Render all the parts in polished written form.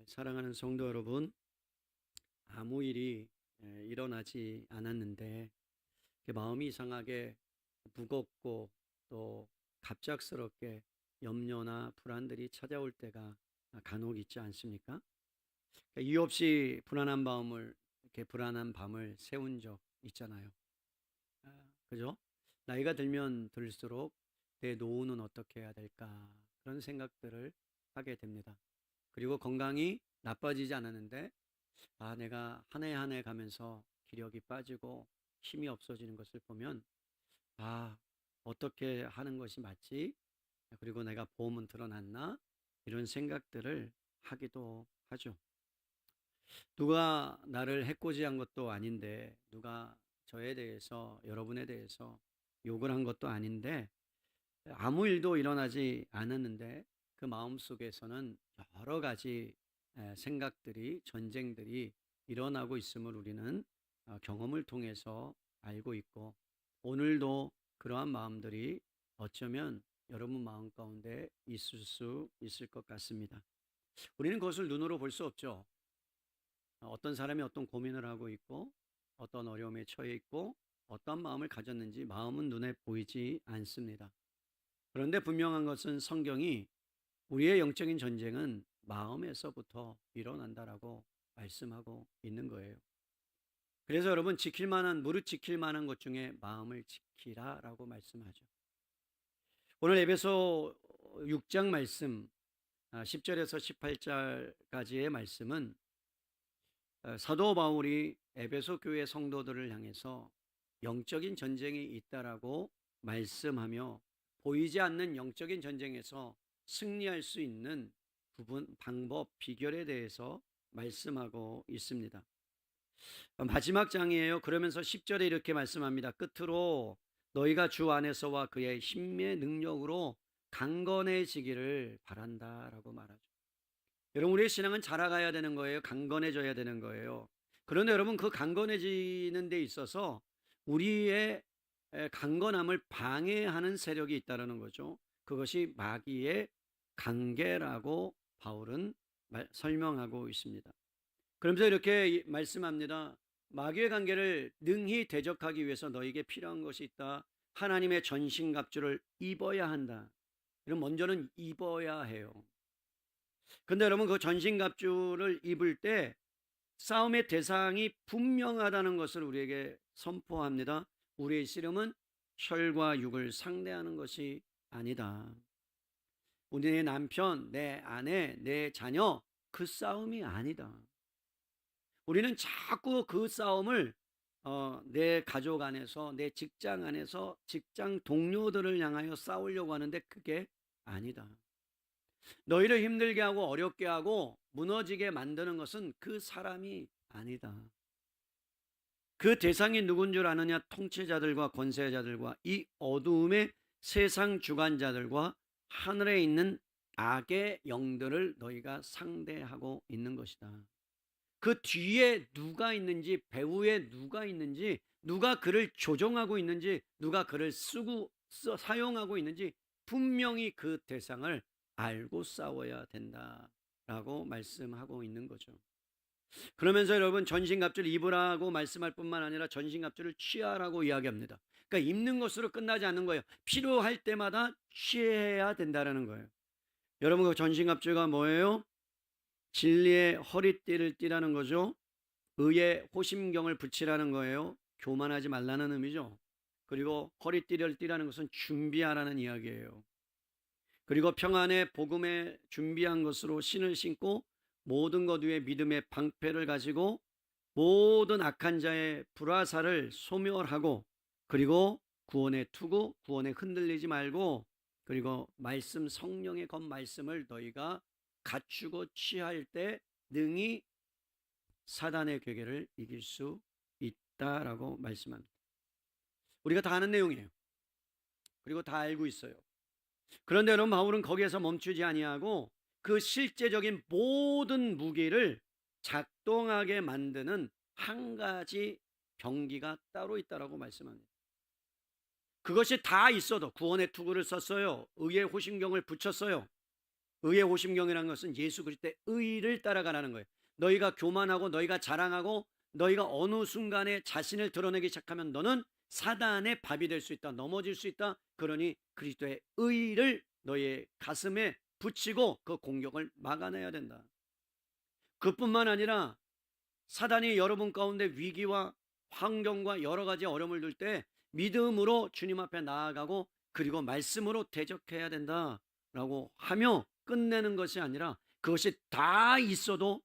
사랑하는 성도 여러분, 아무 일이 일어나지 않았는데 마음이 이상하게 무겁고 또 갑작스럽게 염려나 불안들이 찾아올 때가 간혹 있지 않습니까? 이유 없이 불안한 밤을 새운 적 있잖아요. 그죠? 나이가 들면 들수록 내 노후는 어떻게 해야 될까? 그런 생각들을 하게 됩니다. 그리고 건강이 나빠지지 않았는데 내가 한 해 한 해 가면서 기력이 빠지고 힘이 없어지는 것을 보면 아, 어떻게 하는 것이 맞지? 그리고 내가 보험은 들어놨나? 이런 생각들을 하기도 하죠. 누가 나를 해코지한 것도 아닌데, 누가 저에 대해서, 여러분에 대해서 욕을 한 것도 아닌데, 아무 일도 일어나지 않았는데, 그 마음 속에서는 여러 가지 생각들이, 전쟁들이 일어나고 있음을 우리는 경험을 통해서 알고 있고, 오늘도 그러한 마음들이 어쩌면 여러분 마음 가운데 있을 수 있을 것 같습니다. 우리는 그것을 눈으로 볼 수 없죠. 어떤 사람이 어떤 고민을 하고 있고, 어떤 어려움에 처해 있고, 어떤 마음을 가졌는지 마음은 눈에 보이지 않습니다. 그런데 분명한 것은 성경이 우리의 영적인 전쟁은 마음에서부터 일어난다라고 말씀하고 있는 거예요. 그래서 여러분 무릇 지킬 만한 것 중에 마음을 지키라라고 말씀하죠. 오늘 에베소 6장 말씀 10절에서 18절까지의 말씀은 사도 바울이 에베소 교회 성도들을 향해서 영적인 전쟁이 있다라고 말씀하며 보이지 않는 영적인 전쟁에서 승리할 수 있는 방법, 비결에 대해서 말씀하고 있습니다. 마지막 장이에요. 그러면서 10절에 이렇게 말씀합니다. 끝으로 너희가 주 안에서와 그의 힘의 능력으로 강건해지기를 바란다라고 말하죠. 여러분, 우리의 신앙은 자라가야 되는 거예요. 강건해져야 되는 거예요. 그런데 여러분, 그 강건해지는 데 있어서 우리의 강건함을 방해하는 세력이 있다는 거죠. 그것이 마귀의 관계라고 바울은 설명하고 있습니다. 그러면서 이렇게 말씀합니다. 마귀의 관계를 능히 대적하기 위해서 너에게 필요한 것이 있다. 하나님의 전신갑주를 입어야 한다. 이런 먼저는 입어야 해요. 근데 여러분 그 전신갑주를 입을 때 싸움의 대상이 분명하다는 것을 우리에게 선포합니다. 우리의 씨름은 혈과 육을 상대하는 것이 아니다. 우리 내 남편, 내 아내, 내 자녀 그 싸움이 아니다. 우리는 자꾸 그 싸움을 내 가족 안에서 내 직장 안에서 직장 동료들을 향하여 싸우려고 하는데 그게 아니다. 너희를 힘들게 하고 어렵게 하고 무너지게 만드는 것은 그 사람이 아니다. 그 대상이 누군 줄 아느냐? 통치자들과 권세자들과 이 어두움의 세상 주관자들과 하늘에 있는 악의 영들을 너희가 상대하고 있는 것이다. 그 뒤에 누가 있는지, 배후에 누가 있는지, 누가 그를 조종하고 있는지, 누가 그를 사용하고 있는지 분명히 그 대상을 알고 싸워야 된다라고 말씀하고 있는 거죠. 그러면서 여러분 전신갑주를 입으라고 말씀할 뿐만 아니라 전신갑주를 취하라고 이야기합니다. 그러니까 입는 것으로 끝나지 않는 거예요. 필요할 때마다 취해야 된다는 거예요. 여러분 그 전신갑주가 뭐예요? 진리의 허리띠를 띠라는 거죠. 의의 호심경을 붙이라는 거예요. 교만하지 말라는 의미죠. 그리고 허리띠를 띠라는 것은 준비하라는 이야기예요. 그리고 평안의 복음에 준비한 것으로 신을 신고 모든 것 위에 믿음의 방패를 가지고 모든 악한 자의 불화살을 소멸하고 그리고 구원의 투구, 구원에 흔들리지 말고 그리고 말씀 성령의 것 말씀을 너희가 갖추고 취할 때 능히 사단의 괴계를 이길 수 있다라고 말씀합니다. 우리가 다 아는 내용이에요. 그리고 다 알고 있어요. 그런데 여러분 바울은 거기에서 멈추지 아니하고 그 실제적인 모든 무기를 작동하게 만드는 한 가지 병기가 따로 있다라고 말씀합니다. 그것이 다 있어도 구원의 투구를 썼어요. 의의 호심경을 붙였어요. 의의 오심경이라는 것은 예수 그리스도의 의를 따라가라는 거예요. 너희가 교만하고 너희가 자랑하고 너희가 어느 순간에 자신을 드러내기 시작하면 너는 사단의 밥이 될 수 있다. 넘어질 수 있다. 그러니 그리스도의 의를 너희의 가슴에 붙이고 그 공격을 막아내야 된다. 그뿐만 아니라 사단이 여러분 가운데 위기와 환경과 여러 가지 어려움을 들 때 믿음으로 주님 앞에 나아가고 그리고 말씀으로 대적해야 된다라고 하며 끝내는 것이 아니라 그것이 다 있어도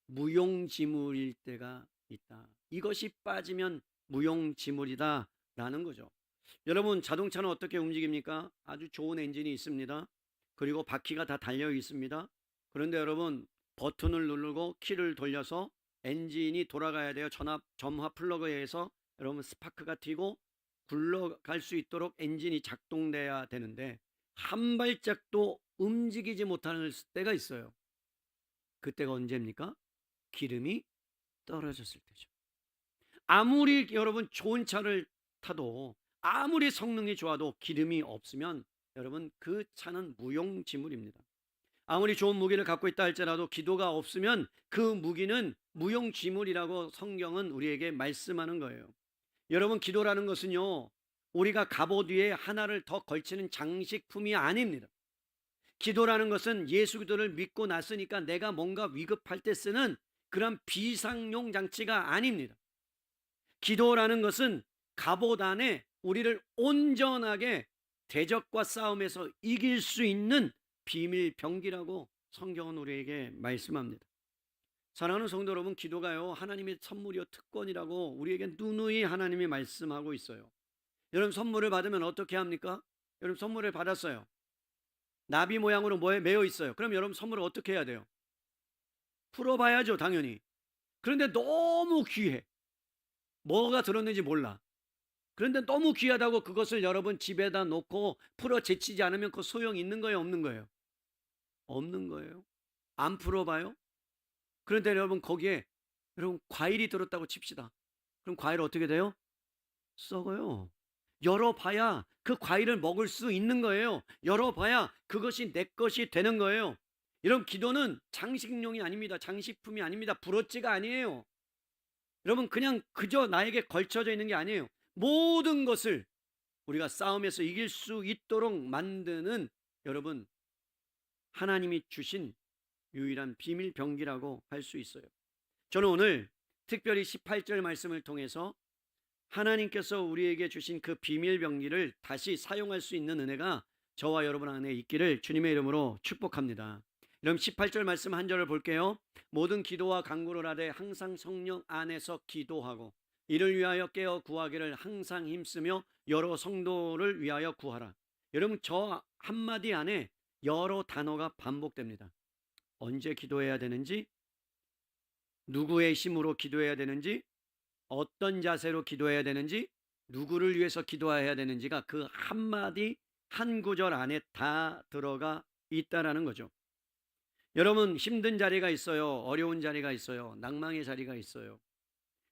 무용지물일 때가 있다. 이것이 빠지면 무용지물이다라는 거죠. 여러분, 자동차는 어떻게 움직입니까? 아주 좋은 엔진이 있습니다. 그리고 바퀴가 다 달려 있습니다. 그런데 여러분, 버튼을 누르고 키를 돌려서 엔진이 돌아가야 돼요. 점화 플러그에 의해서 여러분 스파크가 튀고 굴러갈 수 있도록 엔진이 작동돼야 되는데 한 발짝도 움직이지 못하는 때가 있어요. 그때가 언제입니까? 기름이 떨어졌을 때죠. 아무리 여러분 좋은 차를 타도 아무리 성능이 좋아도 기름이 없으면 여러분 그 차는 무용지물입니다. 아무리 좋은 무기를 갖고 있다 할지라도 기도가 없으면 그 무기는 무용지물이라고 성경은 우리에게 말씀하는 거예요. 여러분, 기도라는 것은요, 우리가 갑옷 위에 하나를 더 걸치는 장식품이 아닙니다. 기도라는 것은 예수 그리스도를 믿고 났으니까 내가 뭔가 위급할 때 쓰는 그런 비상용 장치가 아닙니다. 기도라는 것은 갑옷 안에 우리를 온전하게 대적과 싸움에서 이길 수 있는 비밀 병기라고 성경은 우리에게 말씀합니다. 사랑하는 성도 여러분, 기도가요 하나님의 선물이요 특권이라고 우리에게 누누이 하나님이 말씀하고 있어요. 여러분, 선물을 받으면 어떻게 합니까? 여러분, 선물을 받았어요. 나비 모양으로 뭐에 매여 있어요. 그럼 여러분, 선물을 어떻게 해야 돼요? 풀어봐야죠, 당연히. 그런데 너무 귀해. 뭐가 들었는지 몰라. 그런데 너무 귀하다고 그것을 여러분 집에다 놓고 풀어 제치지 않으면 그 소용이 있는 거예요, 없는 거예요? 없는 거예요. 안 풀어봐요? 그런데 여러분 거기에 여러분 과일이 들었다고 칩시다. 그럼 과일 어떻게 돼요? 썩어요. 열어봐야 그 과일을 먹을 수 있는 거예요. 열어봐야 그것이 내 것이 되는 거예요. 여러분, 기도는 장식용이 아닙니다. 장식품이 아닙니다. 브로치가 아니에요. 여러분, 그냥 그저 나에게 걸쳐져 있는 게 아니에요. 모든 것을 우리가 싸움에서 이길 수 있도록 만드는 여러분 하나님이 주신 유일한 비밀 병기라고 할 수 있어요. 저는 오늘 특별히 18절 말씀을 통해서 하나님께서 우리에게 주신 그 비밀 병기를 다시 사용할 수 있는 은혜가 저와 여러분 안에 있기를 주님의 이름으로 축복합니다. 그럼 18절 말씀 한 절을 볼게요. 모든 기도와 간구를 하되 항상 성령 안에서 기도하고 이를 위하여 깨어 구하기를 항상 힘쓰며 여러 성도를 위하여 구하라. 여러분, 저 한마디 안에 여러 단어가 반복됩니다. 언제 기도해야 되는지, 누구의 힘으로 기도해야 되는지, 어떤 자세로 기도해야 되는지, 누구를 위해서 기도해야 되는지가 그 한마디 한 구절 안에 다 들어가 있다라는 거죠. 여러분, 힘든 자리가 있어요. 어려운 자리가 있어요. 낭망의 자리가 있어요.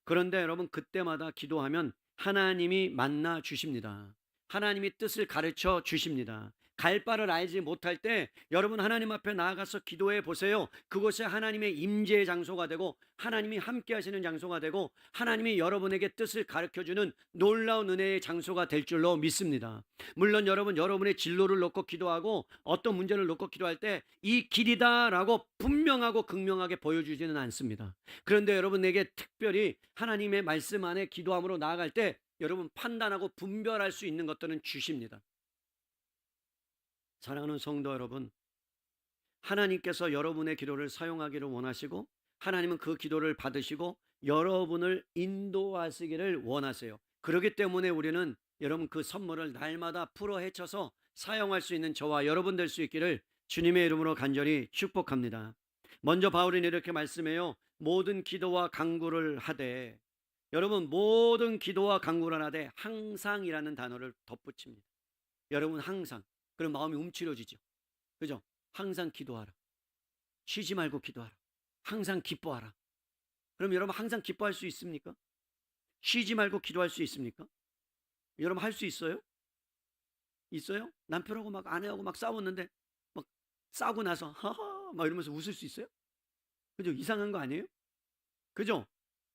그런데 여러분, 그때마다 기도하면 하나님이 만나 주십니다. 하나님이 뜻을 가르쳐 주십니다. 갈 바를 알지 못할 때 여러분 하나님 앞에 나아가서 기도해 보세요. 그곳이 하나님의 임재의 장소가 되고 하나님이 함께 하시는 장소가 되고 하나님이 여러분에게 뜻을 가르쳐주는 놀라운 은혜의 장소가 될 줄로 믿습니다. 물론 여러분의 진로를 놓고 기도하고 어떤 문제를 놓고 기도할 때 이 길이다라고 분명하고 극명하게 보여주지는 않습니다. 그런데 여러분에게 특별히 하나님의 말씀 안에 기도함으로 나아갈 때 여러분 판단하고 분별할 수 있는 것들은 주십니다. 사랑하는 성도 여러분, 하나님께서 여러분의 기도를 사용하기를 원하시고 하나님은 그 기도를 받으시고 여러분을 인도하시기를 원하세요. 그렇기 때문에 우리는 여러분 그 선물을 날마다 풀어 헤쳐서 사용할 수 있는 저와 여러분 될 수 있기를 주님의 이름으로 간절히 축복합니다. 먼저 바울은 이렇게 말씀해요. 모든 기도와 간구를 하되, 여러분 모든 기도와 간구를 하되 항상이라는 단어를 덧붙입니다. 여러분 항상. 그럼 마음이 움츠려지죠. 그죠? 항상 기도하라. 쉬지 말고 기도하라. 항상 기뻐하라. 그럼 여러분 항상 기뻐할 수 있습니까? 쉬지 말고 기도할 수 있습니까? 여러분 할 수 있어요? 있어요? 남편하고 막 아내하고 막 싸웠는데 막 싸고 나서 하하 막 이러면서 웃을 수 있어요? 그죠? 이상한 거 아니에요? 그죠?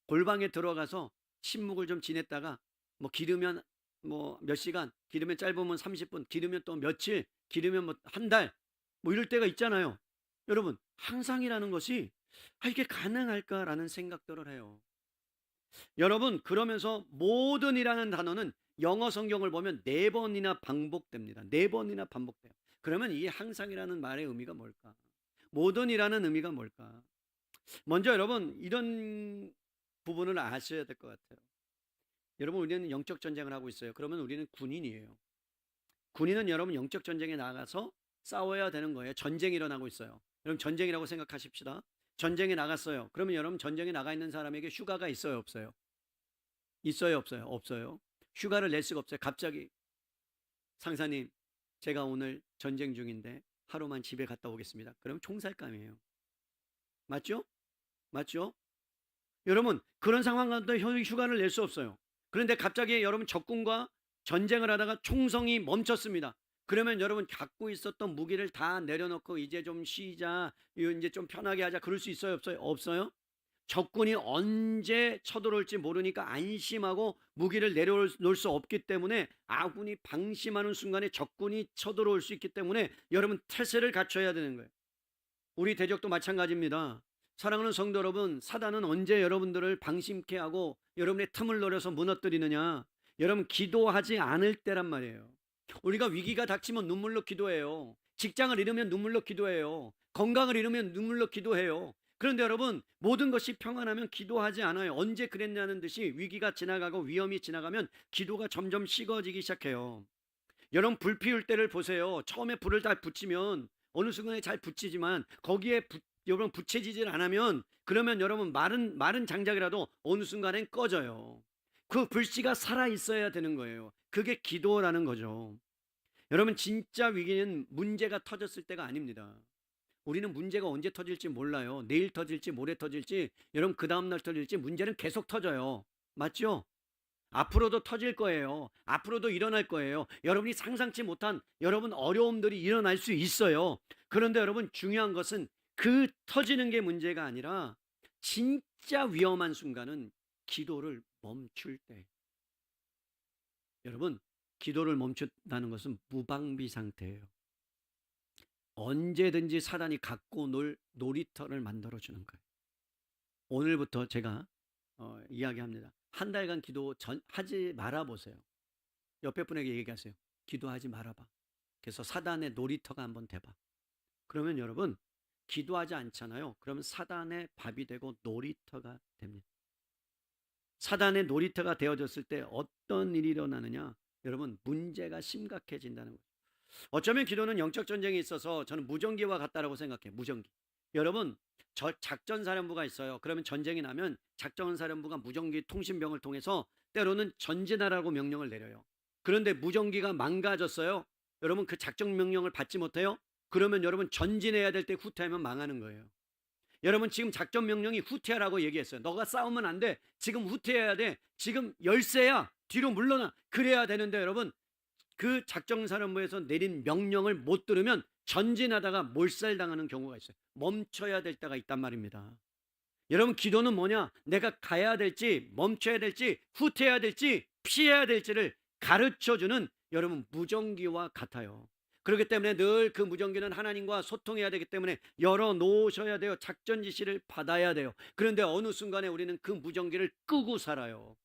골방에 들어가서 침묵을 좀 지냈다가 뭐 길으면 뭐 몇 시간, 길으면 짧으면 30분, 길으면 또 며칠, 길으면 뭐 한 달, 뭐 이럴 때가 있잖아요. 여러분, 항상이라는 것이 이게 가능할까라는 생각들을 해요. 여러분, 그러면서 모든이라는 단어는 영어 성경을 보면 네 번이나 반복됩니다. 네 번이나 반복돼요. 그러면 이 항상이라는 말의 의미가 뭘까? 모든이라는 의미가 뭘까? 먼저 여러분, 이런 부분을 아셔야 될 것 같아요. 여러분, 우리는 영적 전쟁을 하고 있어요. 그러면 우리는 군인이에요. 군인은 여러분 영적 전쟁에 나가서 싸워야 되는 거예요. 전쟁이 일어나고 있어요. 여러분 전쟁이라고 생각하십시다. 전쟁에 나갔어요. 그러면 여러분 전쟁에 나가 있는 사람에게 휴가가 있어요, 없어요? 있어요, 없어요? 없어요. 휴가를 낼 수가 없어요. 갑자기 상사님, 제가 오늘 전쟁 중인데 하루만 집에 갔다 오겠습니다. 그럼 총살감이에요. 맞죠? 맞죠? 여러분 그런 상황 가운데 휴가를 낼 수 없어요. 그런데 갑자기 여러분 적군과 전쟁을 하다가 총성이 멈췄습니다. 그러면 여러분 갖고 있었던 무기를 다 내려놓고 이제 좀 쉬자, 이제 좀 편하게 하자, 그럴 수 있어요, 없어요? 없어요. 적군이 언제 쳐들어올지 모르니까 안심하고 무기를 내려놓을 수 없기 때문에, 아군이 방심하는 순간에 적군이 쳐들어올 수 있기 때문에 여러분 태세를 갖춰야 되는 거예요. 우리 대적도 마찬가지입니다. 사랑하는 성도 여러분, 사단은 언제 여러분들을 방심케 하고 여러분의 틈을 노려서 무너뜨리느냐? 여러분 기도하지 않을 때란 말이에요. 우리가 위기가 닥치면 눈물로 기도해요. 직장을 잃으면 눈물로 기도해요. 건강을 잃으면 눈물로 기도해요. 그런데 여러분 모든 것이 평안하면 기도하지 않아요. 언제 그랬냐는 듯이 위기가 지나가고 위험이 지나가면 기도가 점점 식어지기 시작해요. 여러분 불 피울 때를 보세요. 처음에 불을 다 붙이면 어느 순간에 잘 붙이지만 거기에 여러분 붙여지질 않으면, 그러면 여러분 마른 장작이라도 어느 순간엔 꺼져요. 그 불씨가 살아 있어야 되는 거예요. 그게 기도라는 거죠. 여러분 진짜 위기는 문제가 터졌을 때가 아닙니다. 우리는 문제가 언제 터질지 몰라요. 내일 터질지 모레 터질지, 여러분 그 다음날 터질지, 문제는 계속 터져요. 맞죠? 앞으로도 터질 거예요. 앞으로도 일어날 거예요. 여러분이 상상치 못한 여러분 어려움들이 일어날 수 있어요. 그런데 여러분 중요한 것은 그 터지는 게 문제가 아니라 진짜 위험한 순간은 기도를 멈출 때. 여러분 기도를 멈춘다는 것은 무방비 상태예요. 언제든지 사단이 갖고 놀 놀이터를 만들어 주는 거예요. 오늘부터 제가 이야기합니다. 한 달간 기도 하지 말아 보세요. 옆에 분에게 얘기하세요. 기도하지 말아봐. 그래서 사단의 놀이터가 한번 돼봐. 그러면 여러분 기도하지 않잖아요. 그러면 사단의 밥이 되고 놀이터가 됩니다. 사단의 놀이터가 되어졌을 때 어떤 일이 일어나느냐? 여러분 문제가 심각해진다는 거죠. 어쩌면 기도는 영적 전쟁에 있어서 저는 무전기와 같다라고 생각해요. 무전기. 여러분 저 작전사령부가 있어요. 그러면 전쟁이 나면 작전사령부가 무전기 통신병을 통해서 때로는 전진하라고 명령을 내려요. 그런데 무전기가 망가졌어요. 여러분 그 작전 명령을 받지 못해요. 그러면 여러분 전진해야 될 때 후퇴하면 망하는 거예요. 여러분 지금 작전 명령이 후퇴하라고 얘기했어요. 너가 싸우면 안 돼. 지금 후퇴해야 돼. 지금 열세야. 뒤로 물러나. 그래야 되는데 여러분 그 작전사령부에서 내린 명령을 못 들으면 전진하다가 몰살당하는 경우가 있어요. 멈춰야 될 때가 있단 말입니다. 여러분 기도는 뭐냐? 내가 가야 될지 멈춰야 될지 후퇴해야 될지 피해야 될지를 가르쳐주는 여러분 무전기와 같아요. 그렇기 때문에 늘 그 무전기는 하나님과 소통해야 되기 때문에 열어 놓으셔야 돼요. 작전 지시를 받아야 돼요. 그런데 어느 순간에 우리는 그 무전기를 끄고 살아요.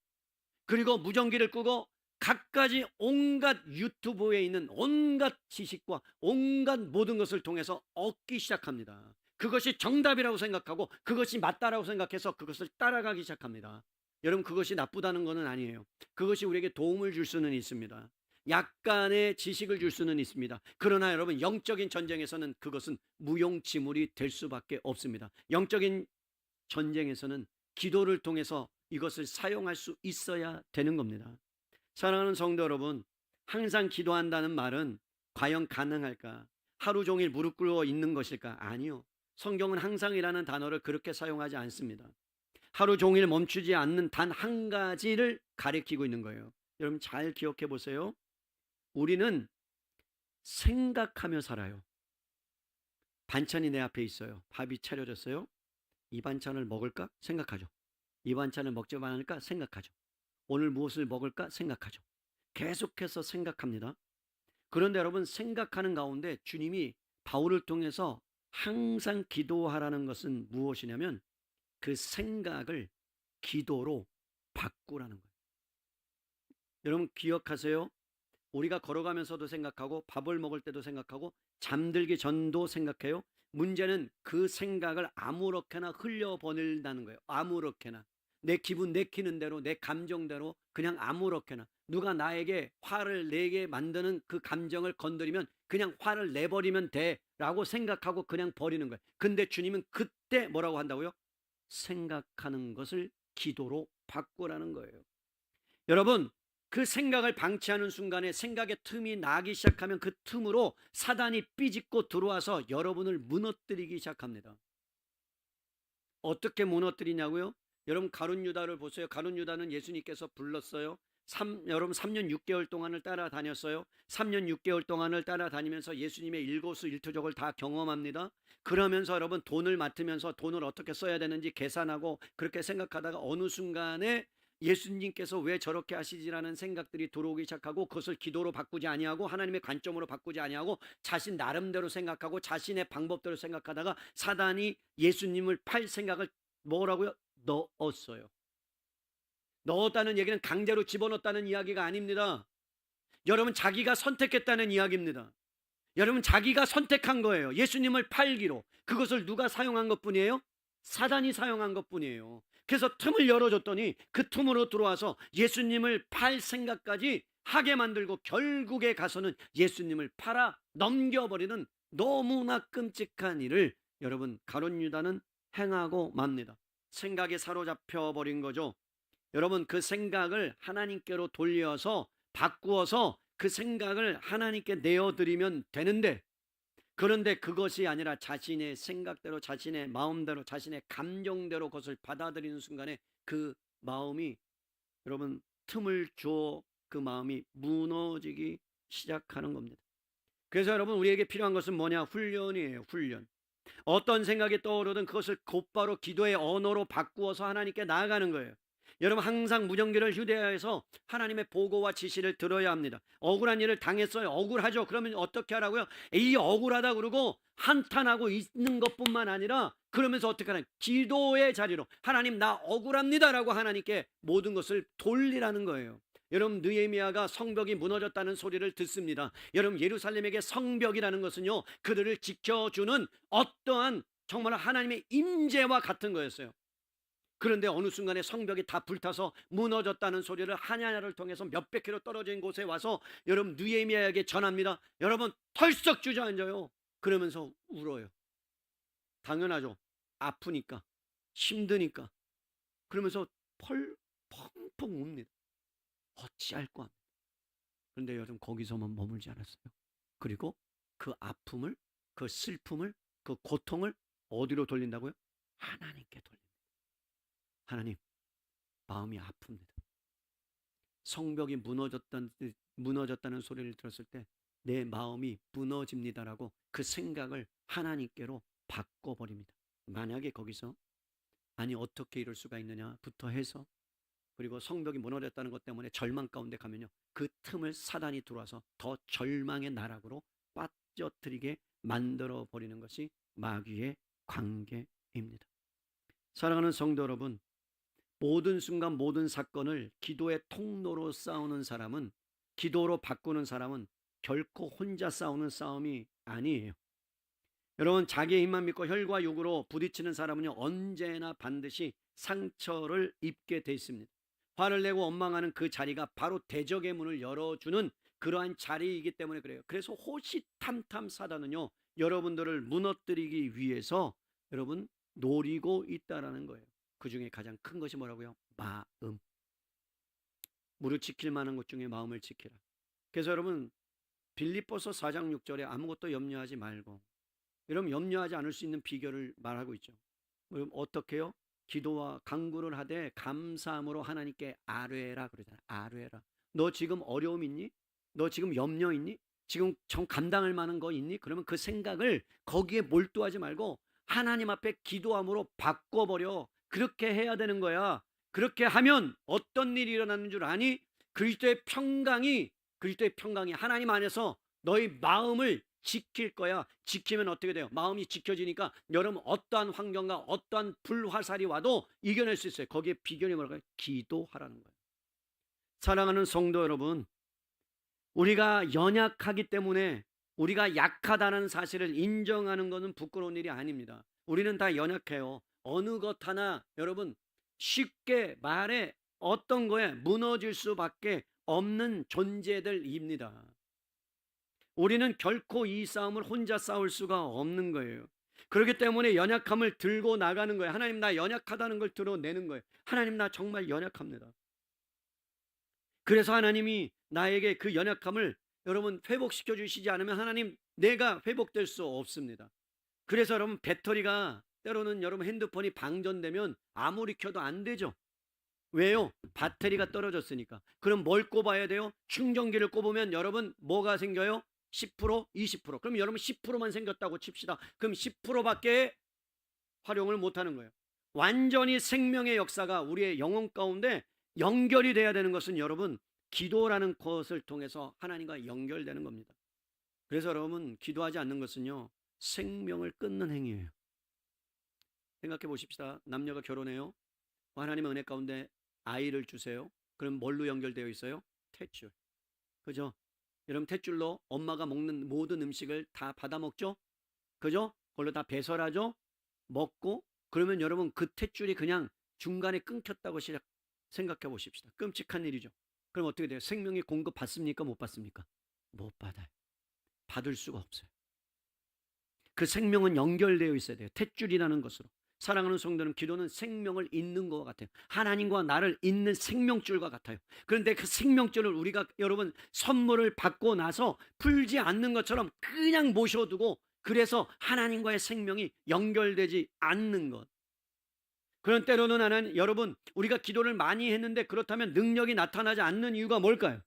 그리고 무전기를 끄고 갖가지 온갖 유튜브에 있는 온갖 지식과 온갖 모든 것을 통해서 얻기 시작합니다. 그것이 정답이라고 생각하고 그것이 맞다라고 생각해서 그것을 따라가기 시작합니다. 여러분 그것이 나쁘다는 것은 아니에요. 그것이 우리에게 도움을 줄 수는 있습니다. 약간의 지식을 줄 수는 있습니다. 그러나 여러분 영적인 전쟁에서는 그것은 무용지물이 될 수밖에 없습니다. 영적인 전쟁에서는 기도를 통해서 이것을 사용할 수 있어야 되는 겁니다. 사랑하는 성도 여러분, 항상 기도한다는 말은 과연 가능할까? 하루 종일 무릎 꿇어 있는 것일까? 아니요. 성경은 항상이라는 단어를 그렇게 사용하지 않습니다. 하루 종일 멈추지 않는 단 한 가지를 가리키고 있는 거예요. 여러분 잘 기억해 보세요. 우리는 생각하며 살아요. 반찬이 내 앞에 있어요. 밥이 차려졌어요. 이 반찬을 먹을까? 생각하죠. 이 반찬을 먹지 말을까? 생각하죠. 오늘 무엇을 먹을까? 생각하죠. 계속해서 생각합니다. 그런데 여러분, 생각하는 가운데 주님이 바울을 통해서 항상 기도하라는 것은 무엇이냐면 그 생각을 기도로 바꾸라는 거예요. 여러분 기억하세요. 우리가 걸어가면서도 생각하고 밥을 먹을 때도 생각하고 잠들기 전도 생각해요. 문제는 그 생각을 아무렇게나 흘려보낸다는 거예요. 아무렇게나. 내 기분 내키는 대로, 내 감정대로 그냥 아무렇게나. 누가 나에게 화를 내게 만드는 그 감정을 건드리면 그냥 화를 내버리면 돼라고 생각하고 그냥 버리는 거예요. 근데 주님은 그때 뭐라고 한다고요? 생각하는 것을 기도로 바꾸라는 거예요. 여러분, 그 생각을 방치하는 순간에 생각의 틈이 나기 시작하면 그 틈으로 사단이 삐집고 들어와서 여러분을 무너뜨리기 시작합니다. 어떻게 무너뜨리냐고요? 여러분 가룟 유다를 보세요. 가룟 유다는 예수님께서 불렀어요. 여러분 3년 6개월 동안을 따라다녔어요. 3년 6개월 동안을 따라다니면서 예수님의 일거수일투족을 다 경험합니다. 그러면서 여러분 돈을 맡으면서 돈을 어떻게 써야 되는지 계산하고 그렇게 생각하다가 어느 순간에 예수님께서 왜 저렇게 하시지라는 생각들이 들어오기 시작하고 그것을 기도로 바꾸지 아니하고 하나님의 관점으로 바꾸지 아니하고 자신 나름대로 생각하고 자신의 방법대로 생각하다가 사단이 예수님을 팔 생각을 뭐라고요? 넣었어요. 넣었다는 얘기는 강제로 집어넣었다는 이야기가 아닙니다. 여러분 자기가 선택했다는 이야기입니다. 여러분 자기가 선택한 거예요. 예수님을 팔기로. 그것을 누가 사용한 것뿐이에요? 사단이 사용한 것뿐이에요. 그래서 틈을 열어줬더니 그 틈으로 들어와서 예수님을 팔 생각까지 하게 만들고 결국에 가서는 예수님을 팔아 넘겨버리는 너무나 끔찍한 일을 여러분 가룟 유다는 행하고 맙니다. 생각에 사로잡혀 버린 거죠. 여러분 그 생각을 하나님께로 돌려서 바꾸어서 그 생각을 하나님께 내어드리면 되는데, 그런데 그것이 아니라 자신의 생각대로 자신의 마음대로 자신의 감정대로 그것을 받아들이는 순간에 그 마음이 여러분 틈을 주어 그 마음이 무너지기 시작하는 겁니다. 그래서 여러분 우리에게 필요한 것은 뭐냐? 훈련이에요. 훈련. 어떤 생각이 떠오르든 그것을 곧바로 기도의 언어로 바꾸어서 하나님께 나아가는 거예요. 여러분 항상 무전기를 휴대해서 하나님의 보고와 지시를 들어야 합니다. 억울한 일을 당했어요. 억울하죠. 그러면 어떻게 하라고요? 이 억울하다 그러고 한탄하고 있는 것뿐만 아니라 그러면서 어떻게 하나? 기도의 자리로 하나님 나 억울합니다라고 하나님께 모든 것을 돌리라는 거예요. 여러분 느헤미야가 성벽이 무너졌다는 소리를 듣습니다. 여러분 예루살렘에게 성벽이라는 것은요 그들을 지켜주는 어떠한 정말 하나님의 임재와 같은 거였어요. 그런데 어느 순간에 성벽이 다 불타서 무너졌다는 소리를 하냐냐를 통해서 몇백 킬로 떨어진 곳에 와서 여러분 느헤미야에게 전합니다. 여러분 털썩 주저앉아요. 그러면서 울어요. 당연하죠. 아프니까 힘드니까. 그러면서 펑펑 웁니다. 어찌할꼬 합니다. 그런데 여러분 거기서만 머물지 않았어요. 그리고 그 아픔을, 그 슬픔을, 그 고통을 어디로 돌린다고요? 하나님께 돌립니다. 하나님, 마음이 아픕니다. 성벽이 무너졌다는 소리를 들었을 때 내 마음이 무너집니다라고 그 생각을 하나님께로 바꿔버립니다. 만약에 거기서 아니 어떻게 이럴 수가 있느냐부터 해서 그리고 성벽이 무너졌다는 것 때문에 절망 가운데 가면요 그 틈을 사단이 들어와서 더 절망의 나락으로 빠져들이게 만들어 버리는 것이 마귀의 관계입니다. 사랑하는 성도 여러분, 모든 순간 모든 사건을 기도의 통로로 싸우는 사람은, 기도로 바꾸는 사람은 결코 혼자 싸우는 싸움이 아니에요. 여러분 자기의 힘만 믿고 혈과 육으로 부딪히는 사람은요 언제나 반드시 상처를 입게 돼 있습니다. 화를 내고 원망하는 그 자리가 바로 대적의 문을 열어주는 그러한 자리이기 때문에 그래요. 그래서 호시탐탐 사단은요 여러분들을 무너뜨리기 위해서 여러분 노리고 있다라는 거예요. 그 중에 가장 큰 것이 뭐라고요? 마음. 무릇 지킬 만한 것 중에 마음을 지키라. 그래서 여러분 빌립보서 4장 6절에 아무것도 염려하지 말고, 여러분 염려하지 않을 수 있는 비결을 말하고 있죠. 그럼 어떻게 해요? 기도와 간구를 하되 감사함으로 하나님께 아뢰라 그러잖아요. 아뢰라. 너 지금 어려움 있니? 너 지금 염려 있니? 지금 정 감당할 만한 거 있니? 그러면 그 생각을 거기에 몰두하지 말고 하나님 앞에 기도함으로 바꿔버려. 그렇게 해야 되는 거야. 그렇게 하면 어떤 일이 일어나는 줄 아니? 그리스도의 평강이 하나님 안에서 너희 마음을 지킬 거야. 지키면 어떻게 돼요? 마음이 지켜지니까 여러분 어떠한 환경과 어떠한 불화살이 와도 이겨낼 수 있어요. 거기에 비결이 뭐랄까요? 기도하라는 거예요. 사랑하는 성도 여러분, 우리가 연약하기 때문에 우리가 약하다는 사실을 인정하는 것은 부끄러운 일이 아닙니다. 우리는 다 연약해요. 어느 것 하나 여러분 쉽게 말해 어떤 거에 무너질 수밖에 없는 존재들입니다. 우리는 결코 이 싸움을 혼자 싸울 수가 없는 거예요. 그렇기 때문에 연약함을 들고 나가는 거예요. 하나님, 나 연약하다는 걸 드러내는 거예요. 하나님, 나 정말 연약합니다. 그래서 하나님이 나에게 그 연약함을 여러분 회복시켜 주시지 않으면 하나님, 내가 회복될 수 없습니다. 그래서 여러분 배터리가 때로는 여러분 핸드폰이 방전되면 아무리 켜도 안 되죠. 왜요? 배터리가 떨어졌으니까. 그럼 뭘 꼽아야 돼요? 충전기를 꼽으면 여러분 뭐가 생겨요? 10%, 20%. 그럼 여러분 10%만 생겼다고 칩시다. 그럼 10%밖에 활용을 못하는 거예요. 완전히 생명의 역사가 우리의 영혼 가운데 연결이 돼야 되는 것은 여러분 기도라는 것을 통해서 하나님과 연결되는 겁니다. 그래서 여러분 기도하지 않는 것은요 생명을 끊는 행위예요. 생각해 보십시다. 남녀가 결혼해요. 하나님의 은혜 가운데 아이를 주세요. 그럼 뭘로 연결되어 있어요? 탯줄. 그죠? 여러분 탯줄로 엄마가 먹는 모든 음식을 다 받아 먹죠? 그죠? 그걸로 다 배설하죠? 먹고 그러면 여러분 그 탯줄이 그냥 중간에 끊겼다고 생각해 보십시다. 끔찍한 일이죠. 그럼 어떻게 돼요? 생명이 공급 받습니까? 못 받습니까? 못 받아요. 받을 수가 없어요. 그 생명은 연결되어 있어야 돼요. 탯줄이라는 것으로. 사랑하는 성도는 기도는 생명을 잇는 것 같아요. 하나님과 나를 잇는 생명줄과 같아요. 그런데 그 생명줄을 우리가 여러분 선물을 받고 나서 풀지 않는 것처럼 그냥 모셔두고 그래서 하나님과의 생명이 연결되지 않는 것. 그런 때로는 하나님, 여러분 우리가 기도를 많이 했는데 그렇다면 능력이 나타나지 않는 이유가 뭘까요?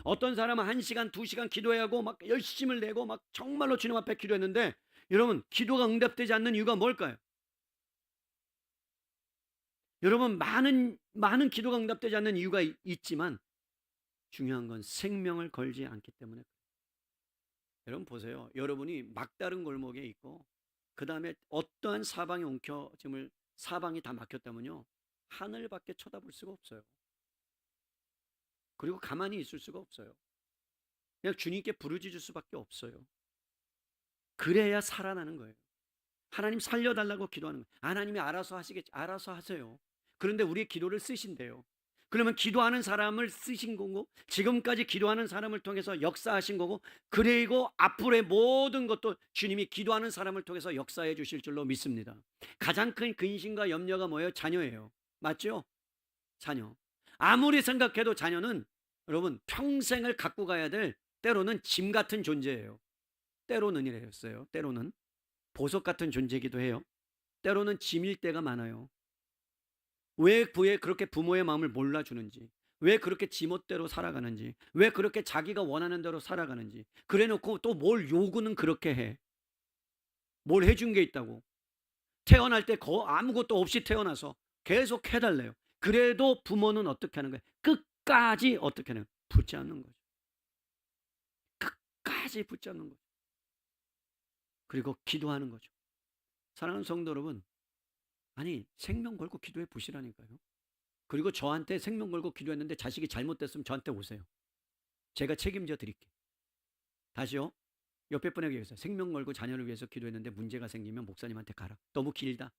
어떤 사람은 1시간, 2시간 기도해야 하고 막 열심을 내고 막 정말로 주님 앞에 기도했는데 여러분 기도가 응답되지 않는 이유가 뭘까요? 여러분 많은 기도가 응답되지 않는 이유가 있지만 중요한 건 생명을 걸지 않기 때문에. 여러분 보세요. 여러분이 막다른 골목에 있고 그 다음에 어떠한 사방이 엉켜짐을 사방이 다 막혔다면요 하늘밖에 쳐다볼 수가 없어요. 그리고 가만히 있을 수가 없어요. 그냥 주님께 부르짖을 수밖에 없어요. 그래야 살아나는 거예요. 하나님 살려달라고 기도하는 거예요. 하나님이 알아서 하시겠지. 알아서 하세요. 그런데 우리의 기도를 쓰신대요. 그러면 기도하는 사람을 쓰신 거고 지금까지 기도하는 사람을 통해서 역사하신 거고 그리고 앞으로의 모든 것도 주님이 기도하는 사람을 통해서 역사해 주실 줄로 믿습니다. 가장 큰 근심과 염려가 뭐예요? 자녀예요. 맞죠? 자녀. 아무리 생각해도 자녀는 여러분 평생을 갖고 가야 될 때로는 짐 같은 존재예요. 때로는 이랬어요. 때로는 보석 같은 존재이기도 해요. 때로는 짐일 때가 많아요. 왜 그렇게 부모의 마음을 몰라주는지, 왜 그렇게 지멋대로 살아가는지, 왜 그렇게 자기가 원하는 대로 살아가는지, 그래 놓고 또 뭘 요구는 그렇게 해. 뭘 해준 게 있다고. 태어날 때 아무것도 없이 태어나서 계속 해달래요. 그래도 부모는 어떻게 하는 거예요? 끝까지 어떻게 하는 거예요? 붙잡는 거죠. 끝까지 붙잡는 거죠. 그리고 기도하는 거죠. 사랑하는 성도 여러분, 아니 생명 걸고 기도해 보시라니까요. 그리고 저한테 생명 걸고 기도했는데 자식이 잘못됐으면 저한테 오세요. 제가 책임져 드릴게요. 다시요. 옆에 분에게 얘기했어요. 생명 걸고 자녀를 위해서 기도했는데 문제가 생기면 목사님한테 가라. 너무 길다.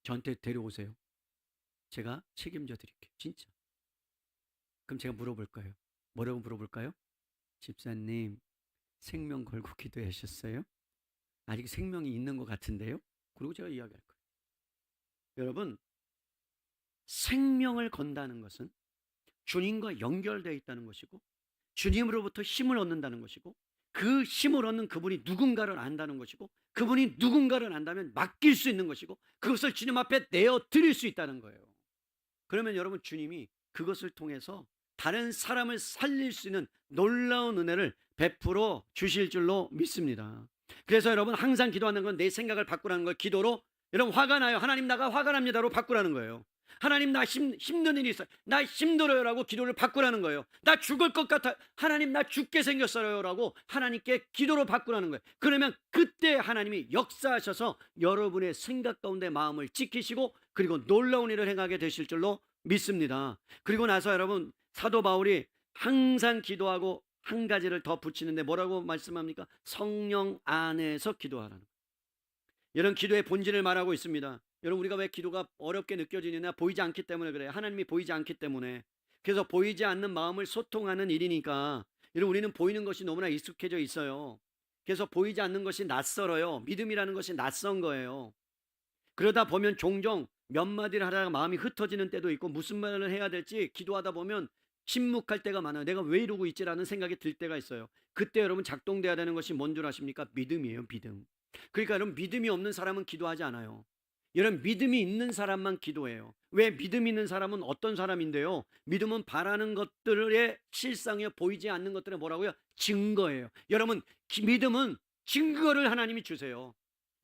저한테 데려오세요. 제가 책임져 드릴게요. 진짜. 그럼 제가 물어볼 거예요. 뭐라고 물어볼까요? 집사님, 생명 걸고 기도하셨어요? 아직 생명이 있는 것 같은데요? 그리고 제가 이야기할 거예요. 여러분, 생명을 건다는 것은 주님과 연결되어 있다는 것이고 주님으로부터 힘을 얻는다는 것이고 그 힘을 얻는 그분이 누군가를 안다는 것이고 그분이 누군가를 안다면 맡길 수 있는 것이고 그것을 주님 앞에 내어 드릴 수 있다는 거예요. 그러면 여러분 주님이 그것을 통해서 다른 사람을 살릴 수 있는 놀라운 은혜를 베풀어 주실 줄로 믿습니다. 그래서 여러분 항상 기도하는 건 내 생각을 바꾸라는 거예요. 기도로 여러분 화가 나요. 하나님 나가 화가 납니다로 바꾸라는 거예요. 하나님 나 힘든 일이 있어요. 나 힘들어요라고 기도를 바꾸라는 거예요. 나 죽을 것 같아. 하나님 나 죽게 생겼어요라고 하나님께 기도로 바꾸라는 거예요. 그러면 그때 하나님이 역사하셔서 여러분의 생각 가운데 마음을 지키시고 그리고 놀라운 일을 행하게 되실 줄로 믿습니다. 그리고 나서 여러분 사도 바울이 항상 기도하고 한 가지를 더 붙이는데 뭐라고 말씀합니까? 성령 안에서 기도하라는 거예요. 이런 기도의 본질을 말하고 있습니다. 여러분 우리가 왜 기도가 어렵게 느껴지느냐? 보이지 않기 때문에 그래요. 하나님이 보이지 않기 때문에. 그래서 보이지 않는 마음을 소통하는 일이니까 여러분 우리는 보이는 것이 너무나 익숙해져 있어요. 그래서 보이지 않는 것이 낯설어요. 믿음이라는 것이 낯선 거예요. 그러다 보면 종종 몇 마디를 하다가 마음이 흩어지는 때도 있고 무슨 말을 해야 될지 기도하다 보면 침묵할 때가 많아요. 내가 왜 이러고 있지라는 생각이 들 때가 있어요. 그때 여러분 작동돼야 되는 것이 뭔 줄 아십니까? 믿음이에요. 믿음. 그러니까 여러분 믿음이 없는 사람은 기도하지 않아요. 여러분 믿음이 있는 사람만 기도해요. 왜? 믿음 있는 사람은 어떤 사람인데요? 믿음은 바라는 것들의 실상이요, 보이지 않는 것들의 뭐라고요? 증거예요. 여러분 믿음은 증거를 하나님이 주세요.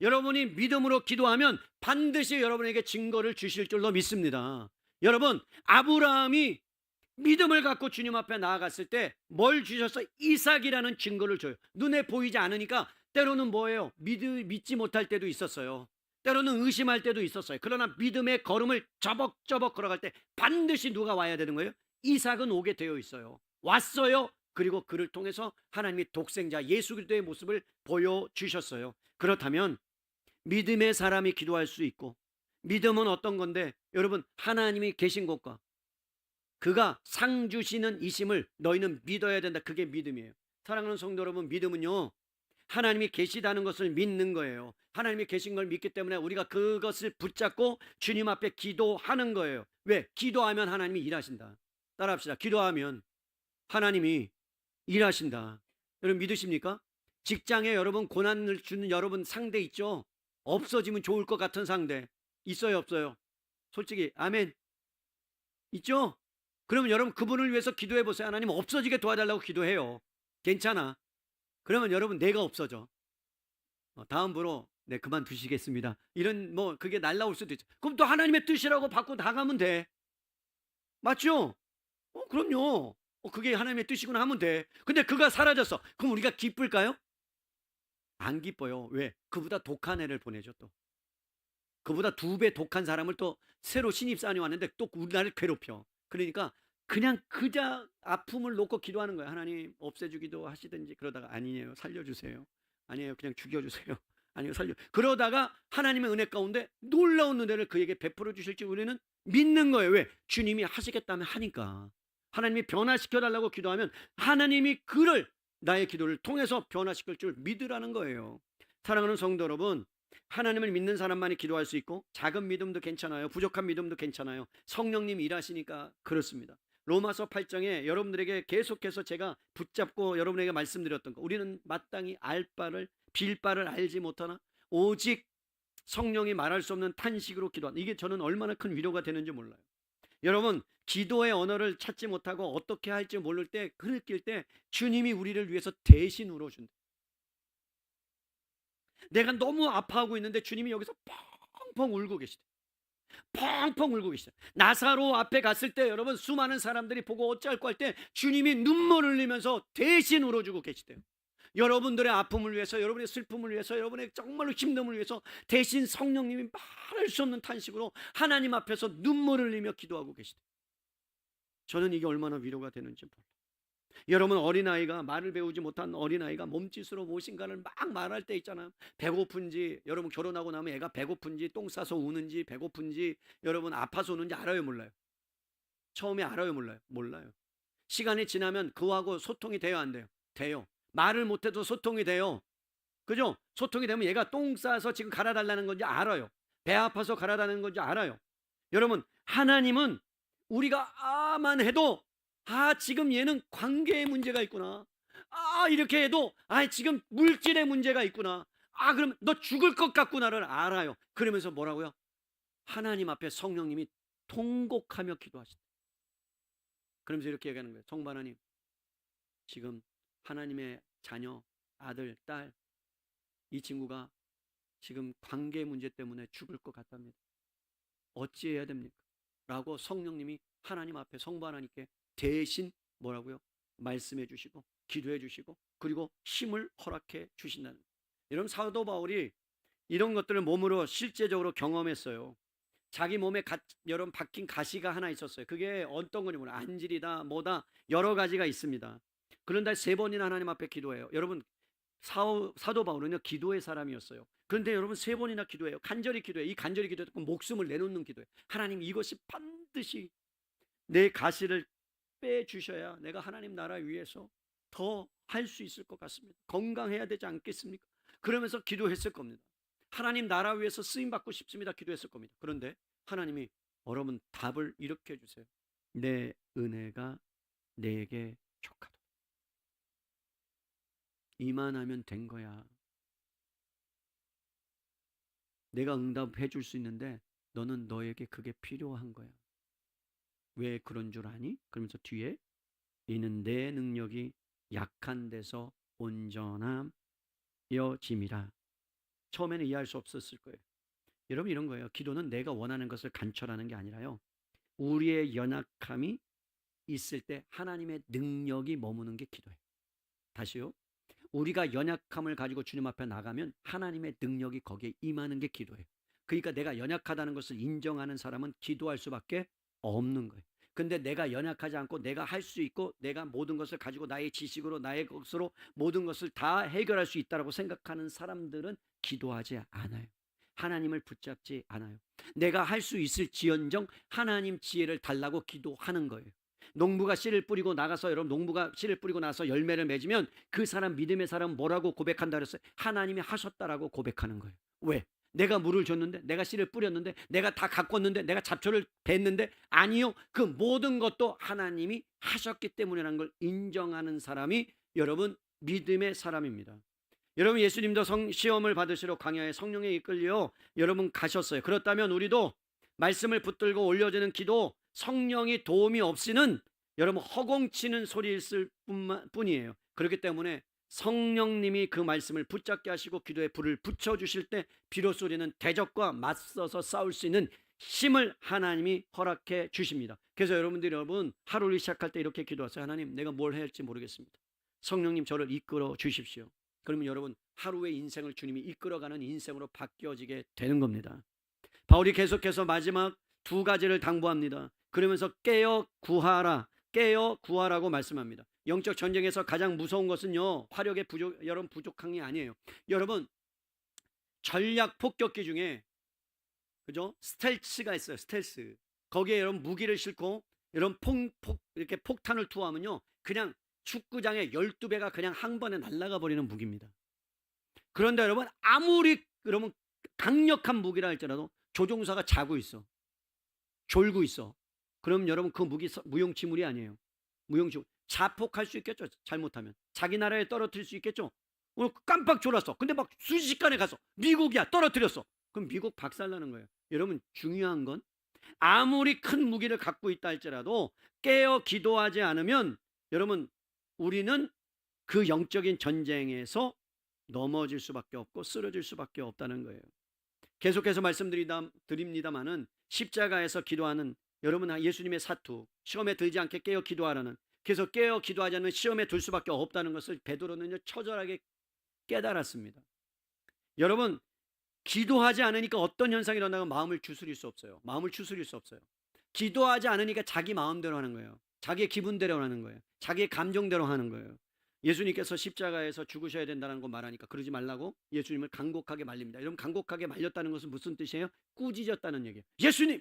여러분이 믿음으로 기도하면 반드시 여러분에게 증거를 주실 줄로 믿습니다. 여러분 아브라함이 믿음을 갖고 주님 앞에 나아갔을 때 뭘 주셔서? 이삭이라는 증거를 줘요. 눈에 보이지 않으니까 때로는 뭐예요? 믿지 못할 때도 있었어요. 때로는 의심할 때도 있었어요. 그러나 믿음의 걸음을 저벅저벅 걸어갈 때 반드시 누가 와야 되는 거예요? 이삭은 오게 되어 있어요. 왔어요. 그리고 그를 통해서 하나님이 독생자 예수 그리스도의 모습을 보여주셨어요. 그렇다면 믿음의 사람이 기도할 수 있고, 믿음은 어떤 건데 여러분 하나님이 계신 것과 그가 상 주시는 이심을 너희는 믿어야 된다. 그게 믿음이에요. 사랑하는 성도 여러분, 믿음은요 하나님이 계시다는 것을 믿는 거예요. 하나님이 계신 걸 믿기 때문에 우리가 그것을 붙잡고 주님 앞에 기도하는 거예요. 왜? 기도하면 하나님이 일하신다. 따라합시다. 기도하면 하나님이 일하신다. 여러분 믿으십니까? 직장에 여러분 고난을 주는 여러분 상대 있죠? 없어지면 좋을 것 같은 상대 있어요, 없어요? 솔직히 아멘. 있죠? 그러면 여러분 그분을 위해서 기도해 보세요. 하나님 없어지게 도와달라고 기도해요. 괜찮아. 그러면 여러분 내가 없어져. 다음으로 네 그만두시겠습니다. 이런 뭐 그게 날라올 수도 있죠. 그럼 또 하나님의 뜻이라고 받고 나가면 돼. 맞죠? 그럼요. 그게 하나님의 뜻이구나 하면 돼. 근데 그가 사라졌어. 그럼 우리가 기쁠까요? 안 기뻐요. 왜? 그보다 독한 애를 보내죠 또. 그보다 2배 독한 사람을 또 새로 신입사원이 왔는데 또 우리나라를 괴롭혀. 그러니까 그냥 아픔을 놓고 기도하는 거예요. 하나님 없애주기도 하시든지. 그러다가 아니에요 살려주세요. 아니에요 그냥 죽여주세요. 아니요 살려. 그러다가 하나님의 은혜 가운데 놀라운 은혜를 그에게 베풀어 주실지 우리는 믿는 거예요. 왜? 주님이 하시겠다면 하니까. 하나님이 변화시켜 달라고 기도하면 하나님이 그를 나의 기도를 통해서 변화시킬 줄 믿으라는 거예요. 사랑하는 성도 여러분, 하나님을 믿는 사람만이 기도할 수 있고 작은 믿음도 괜찮아요. 부족한 믿음도 괜찮아요. 성령님 일하시니까 그렇습니다. 로마서 8장에 여러분들에게 계속해서 제가 붙잡고 여러분에게 말씀드렸던 거, 우리는 마땅히 알 바를 빌 바를 알지 못하나 오직 성령이 말할 수 없는 탄식으로 기도한다. 이게 저는 얼마나 큰 위로가 되는지 몰라요. 여러분 기도의 언어를 찾지 못하고 어떻게 할지 모를 때, 흐느낄 때 주님이 우리를 위해서 대신 울어준다. 내가 너무 아파하고 있는데 주님이 여기서 펑펑 울고 계시다. 펑펑 울고 계시다. 나사로 앞에 갔을 때 여러분 수많은 사람들이 보고 어찌할꼬 할 때 주님이 눈물 흘리면서 대신 울어주고 계시대요. 여러분들의 아픔을 위해서, 여러분의 슬픔을 위해서, 여러분의 정말로 힘듦을 위해서 대신 성령님이 말할 수 없는 탄식으로 하나님 앞에서 눈물 흘리며 기도하고 계시대요. 저는 이게 얼마나 위로가 되는지 몰라요. 여러분 어린아이가, 말을 배우지 못한 어린아이가 몸짓으로 무엇인가를 막 말할 때 있잖아요. 배고픈지, 여러분 결혼하고 나면 애가 배고픈지, 똥 싸서 우는지, 배고픈지, 여러분 아파서 우는지 알아요, 몰라요? 처음에 알아요, 몰라요? 몰라요. 시간이 지나면 그하고 소통이 돼요, 안 돼요? 돼요. 말을 못해도 소통이 돼요. 그죠? 소통이 되면 얘가 똥 싸서 지금 갈아달라는 건지 알아요. 배 아파서 갈아달라는 건지 알아요. 여러분 하나님은 우리가 아만 해도 지금 얘는 관계의 문제가 있구나. 이렇게 해도 지금 물질의 문제가 있구나. 그럼 너 죽을 것 같구나를 알아요. 그러면서 뭐라고요? 하나님 앞에 성령님이 통곡하며 기도하신다. 그러면서 이렇게 얘기하는 거예요. 성부 하나님, 지금 하나님의 자녀, 아들, 딸, 이 친구가 지금 관계 문제 때문에 죽을 것 같답니다. 어찌해야 됩니까? 라고 성령님이 하나님 앞에 성부 하나님께 대신 뭐라고요? 말씀해 주시고 기도해 주시고 그리고 힘을 허락해 주신다는 거예요. 여러분, 사도 바울이 이런 것들을 몸으로 실제적으로 경험했어요. 자기 몸에 여러분 박힌 가시가 하나 있었어요. 그게 어떤 거냐면 안질이다 뭐다 여러 가지가 있습니다. 그런데 3번이나 하나님 앞에 기도해요. 여러분, 사도 바울은요 기도의 사람이었어요. 그런데 여러분 3번이나 기도해요. 간절히 기도해요. 이 간절히 기도해 목숨을 내놓는 기도예요. 하나님, 이것이 반드시 내 가시를 빼주셔야 내가 하나님 나라 위해서 더 할 수 있을 것 같습니다. 건강해야 되지 않겠습니까? 그러면서 기도했을 겁니다. 하나님 나라 위해서 쓰임받고 싶습니다. 기도했을 겁니다. 그런데 하나님이 여러분 답을 이렇게 해주세요. 내 은혜가 내게 족하다. 이만하면 된 거야. 내가 응답해 줄 수 있는데 너는 너에게 그게 필요한 거야. 왜 그런 줄 아니? 그러면서 뒤에 이는 내 능력이 약한 데서 온전함이어짐이라. 처음에는 이해할 수 없었을 거예요. 여러분, 이런 거예요. 기도는 내가 원하는 것을 간절하는 게 아니라요, 우리의 연약함이 있을 때 하나님의 능력이 머무는 게 기도예요. 다시요. 우리가 연약함을 가지고 주님 앞에 나가면 하나님의 능력이 거기에 임하는 게 기도예요. 그러니까 내가 연약하다는 것을 인정하는 사람은 기도할 수밖에 없는 거예요. 근데 내가 연약하지 않고 내가 할 수 있고 내가 모든 것을 가지고 나의 지식으로 나의 것으로 모든 것을 다 해결할 수 있다고 생각하는 사람들은 기도하지 않아요. 하나님을 붙잡지 않아요. 내가 할 수 있을지언정 하나님 지혜를 달라고 기도하는 거예요. 농부가 씨를 뿌리고 나가서, 여러분, 농부가 씨를 뿌리고 나서 열매를 맺으면 그 사람, 믿음의 사람은 뭐라고 고백한다 그랬어요? 하나님이 하셨다라고 고백하는 거예요. 왜? 내가 물을 줬는데, 내가 씨를 뿌렸는데, 내가 다 가꿨는데, 내가 잡초를 뱄는데, 아니요, 그 모든 것도 하나님이 하셨기 때문이라는 걸 인정하는 사람이 여러분 믿음의 사람입니다. 여러분, 예수님도 시험을 받으시러 광야에 성령에 이끌려 여러분 가셨어요. 그렇다면 우리도 말씀을 붙들고 올려지는 기도, 성령이 도움이 없이는 여러분 허공치는 소리일 뿐이에요. 그렇기 때문에 성령님이 그 말씀을 붙잡게 하시고 기도에 불을 붙여주실 때 비로소 우리는 대적과 맞서서 싸울 수 있는 힘을 하나님이 허락해 주십니다. 그래서 여러분 하루를 시작할 때 이렇게 기도하세요. 하나님, 내가 뭘 해야 할지 모르겠습니다. 성령님, 저를 이끌어 주십시오. 그러면 여러분 하루의 인생을 주님이 이끌어가는 인생으로 바뀌어지게 되는 겁니다. 바울이 계속해서 마지막 2가지를 당부합니다. 그러면서 깨어 구하라, 깨어 구하라고 말씀합니다. 영적 전쟁에서 가장 무서운 것은요, 화력의 여러분 부족한 게 아니에요. 여러분, 전략 폭격기 중에 그죠? 스텔스가 있어요. 스텔스. 거기에 여러분 무기를 싣고 여러분 이렇게 폭탄을 투하하면요, 그냥 축구장의 12배가 그냥 한 번에 날아가 버리는 무기입니다. 그런데 여러분 아무리 여러분 강력한 무기라 할지라도 조종사가 자고 있어, 졸고 있어. 그럼 여러분 그 무기 무용지물이 아니에요. 무용지물. 자폭할 수 있겠죠. 잘못하면 자기 나라에 떨어뜨릴 수 있겠죠. 오늘 깜빡 졸았어. 근데 막 순식간에 가서 미국이야 떨어뜨렸어. 그럼 미국 박살나는 거예요. 여러분, 중요한 건 아무리 큰 무기를 갖고 있다 할지라도 깨어 기도하지 않으면 여러분 우리는 그 영적인 전쟁에서 넘어질 수밖에 없고 쓰러질 수밖에 없다는 거예요. 계속해서 말씀드립니다마는 십자가에서 기도하는 여러분 예수님의 사투, 시험에 들지 않게 깨어 기도하라는, 계속 깨어 기도하지 않으면 시험에 들 수밖에 없다는 것을 베드로는요 처절하게 깨달았습니다. 여러분, 기도하지 않으니까 어떤 현상이 일어나고 마음을 추스릴 수 없어요. 마음을 추스릴 수 없어요. 기도하지 않으니까 자기 마음대로 하는 거예요. 자기의 기분대로 하는 거예요. 자기의 감정대로 하는 거예요. 예수님께서 십자가에서 죽으셔야 된다는 거 말하니까 그러지 말라고 예수님을 간곡하게 말립니다. 여러분, 간곡하게 말렸다는 것은 무슨 뜻이에요? 꾸짖었다는 얘기예요. 예수님,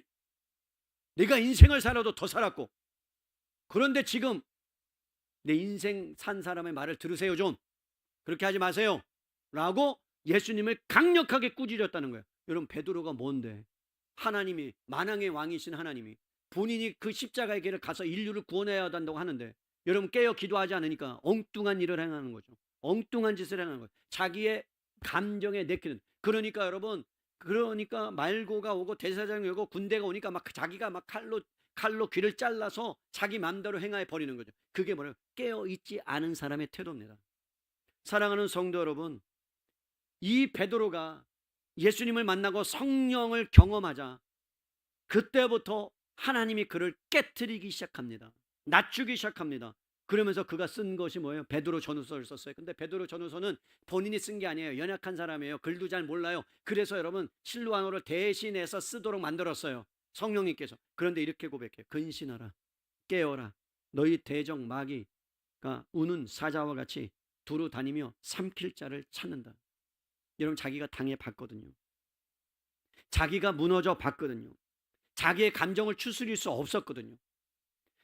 내가 인생을 살아도 더 살았고, 그런데 지금 내 인생 산 사람의 말을 들으세요. 좀 그렇게 하지 마세요 라고 예수님을 강력하게 꾸짖었다는 거예요. 여러분, 베드로가 뭔데? 하나님이, 만왕의 왕이신 하나님이 본인이 그 십자가의 길을 가서 인류를 구원해야 한다고 하는데 여러분 깨어 기도하지 않으니까 엉뚱한 일을 행하는 거죠. 엉뚱한 짓을 행하는 거예요. 자기의 감정에 내키는. 그러니까 여러분, 그러니까 말고가 오고 대사장이 오고 군대가 오니까 막 자기가 막 칼로 칼로 귀를 잘라서 자기 마음대로 행하여 버리는 거죠. 그게 뭐냐면 깨어있지 않은 사람의 태도입니다. 사랑하는 성도 여러분, 이 베드로가 예수님을 만나고 성령을 경험하자 그때부터 하나님이 그를 깨트리기 시작합니다. 낮추기 시작합니다. 그러면서 그가 쓴 것이 뭐예요? 베드로 전후서를 썼어요. 근데 베드로 전후서는 본인이 쓴 게 아니에요. 연약한 사람이에요. 글도 잘 몰라요. 그래서 여러분 실로아노를 대신해서 쓰도록 만들었어요. 성령님께서. 그런데 이렇게 고백해요. 근신하라. 깨어라. 너희 대적 마귀가 우는 사자와 같이 두루 다니며 삼킬 자를 찾는다. 여러분 자기가 당해 봤거든요. 자기가 무너져 봤거든요. 자기의 감정을 추스릴 수 없었거든요.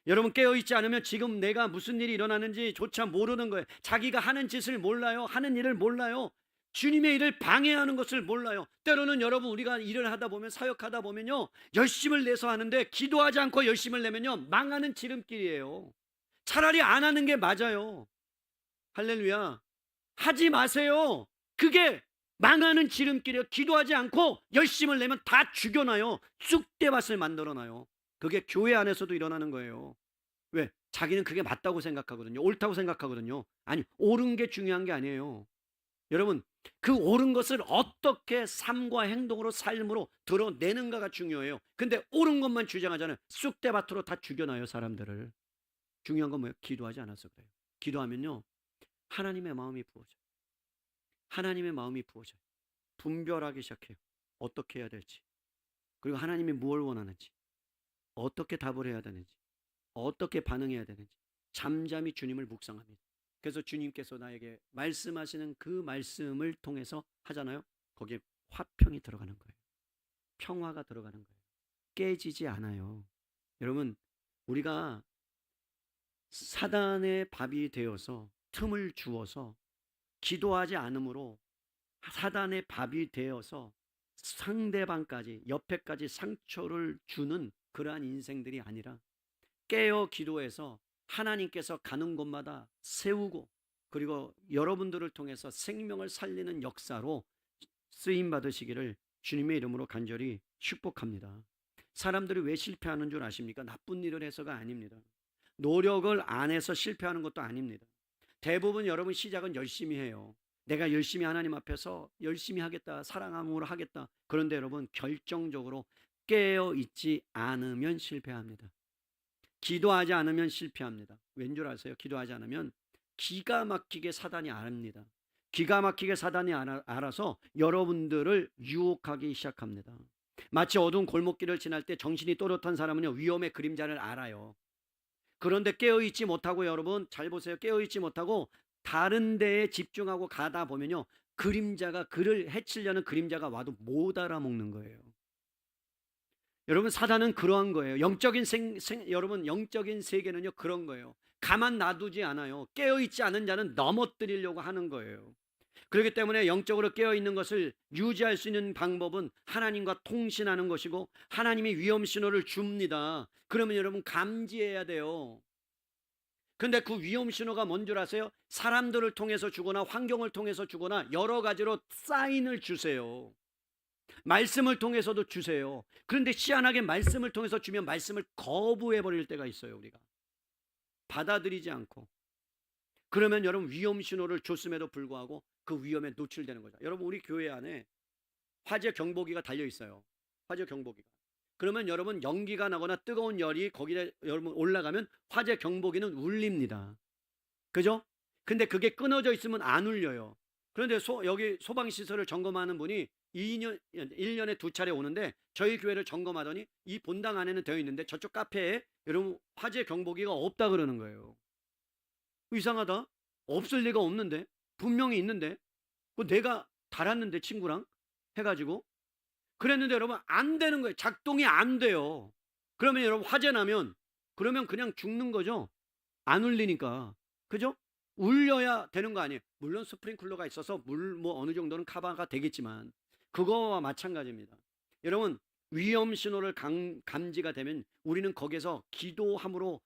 여러분 깨어있지 않으면 지금 내가 무슨 일이 일어나는지 조차 모르는 거예요. 자기가 하는 짓을 몰라요. 하는 일을 몰라요. 주님의 일을 방해하는 것을 몰라요. 때로는 여러분 우리가 일을 하다 보면 사역하다 보면요 열심을 내서 하는데 기도하지 않고 열심을 내면요 망하는 지름길이에요. 차라리 안 하는 게 맞아요. 할렐루야. 하지 마세요. 그게 망하는 지름길이에요. 기도하지 않고 열심을 내면 다 죽여놔요. 쑥대밭을 만들어놔요. 그게 교회 안에서도 일어나는 거예요. 왜? 자기는 그게 맞다고 생각하거든요. 옳다고 생각하거든요. 아니, 옳은 게 중요한 게 아니에요. 여러분, 그 옳은 것을 어떻게 삶과 행동으로 삶으로 드러내는가가 중요해요. 근데 옳은 것만 주장하잖아요. 쑥대밭으로 다 죽여놔요, 사람들을. 중요한 건 뭐예요? 기도하지 않아서 그래요. 기도하면요 하나님의 마음이 부어져요. 하나님의 마음이 부어져요. 분별하기 시작해요. 어떻게 해야 될지, 그리고 하나님이 무엇을 원하는지, 어떻게 답을 해야 되는지, 어떻게 반응해야 되는지 잠잠히 주님을 묵상합니다. 그래서 주님께서 나에게 말씀하시는 그 말씀을 통해서 하잖아요. 거기에 화평이 들어가는 거예요. 평화가 들어가는 거예요. 깨지지 않아요. 여러분 우리가 사단의 밥이 되어서 틈을 주어서 기도하지 않으므로 사단의 밥이 되어서 상대방까지 옆에까지 상처를 주는 그러한 인생들이 아니라 깨어 기도해서 하나님께서 가는 곳마다 세우고 그리고 여러분들을 통해서 생명을 살리는 역사로 쓰임 받으시기를 주님의 이름으로 간절히 축복합니다. 사람들이 왜 실패하는 줄 아십니까? 나쁜 일을 해서가 아닙니다. 노력을 안 해서 실패하는 것도 아닙니다. 대부분 여러분 시작은 열심히 해요. 내가 열심히 하나님 앞에서 열심히 하겠다, 사랑함으로 하겠다. 그런데 여러분 결정적으로 깨어 있지 않으면 실패합니다. 기도하지 않으면 실패합니다. 왠 줄 아세요? 기도하지 않으면 기가 막히게 사단이 압니다. 기가 막히게 사단이 알아서 여러분들을 유혹하기 시작합니다. 마치 어두운 골목길을 지날 때 정신이 또렷한 사람은요 위험의 그림자를 알아요. 그런데 깨어있지 못하고 여러분 잘 보세요. 깨어있지 못하고 다른 데에 집중하고 가다 보면요 그림자가 그를 해치려는 그림자가 와도 못 알아먹는 거예요. 여러분 사단은 그러한 거예요. 여러분 영적인 세계는요 그런 거예요. 가만 놔두지 않아요. 깨어있지 않은 자는 넘어뜨리려고 하는 거예요. 그렇기 때문에 영적으로 깨어있는 것을 유지할 수 있는 방법은 하나님과 통신하는 것이고 하나님이 위험 신호를 줍니다. 그러면 여러분 감지해야 돼요. 근데 그 위험 신호가 뭔 줄 아세요? 사람들을 통해서 주거나 환경을 통해서 주거나 여러 가지로 사인을 주세요. 말씀을 통해서도 주세요. 그런데 희한하게 말씀을 통해서 주면 말씀을 거부해 버릴 때가 있어요. 우리가 받아들이지 않고. 그러면 여러분 위험 신호를 줬음에도 불구하고 그 위험에 노출되는 거죠. 여러분 우리 교회 안에 화재 경보기가 달려 있어요. 화재 경보기가. 그러면 여러분 연기가 나거나 뜨거운 열이 거기에 여러분 올라가면 화재 경보기는 울립니다. 그죠? 근데 그게 끊어져 있으면 안 울려요. 그런데 여기 소방시설을 점검하는 분이 1년에 2차례 오는데 저희 교회를 점검하더니 이 본당 안에는 되어 있는데 저쪽 카페에 여러분 화재 경보기가 없다 그러는 거예요. 이상하다. 없을 리가 없는데 분명히 있는데 내가 달았는데 친구랑 해가지고 그랬는데 여러분 안 되는 거예요. 작동이 안 돼요. 그러면 여러분 화재 나면 그러면 그냥 죽는 거죠. 안 울리니까. 그죠? 울려야 되는 거 아니에요. 물론 스프링클러가 있어서 물 뭐 어느 정도는 커버가 되겠지만 그거와 마찬가지입니다. 여러분 위험 신호를 감지가 되면 우리는 거기서 기도함으로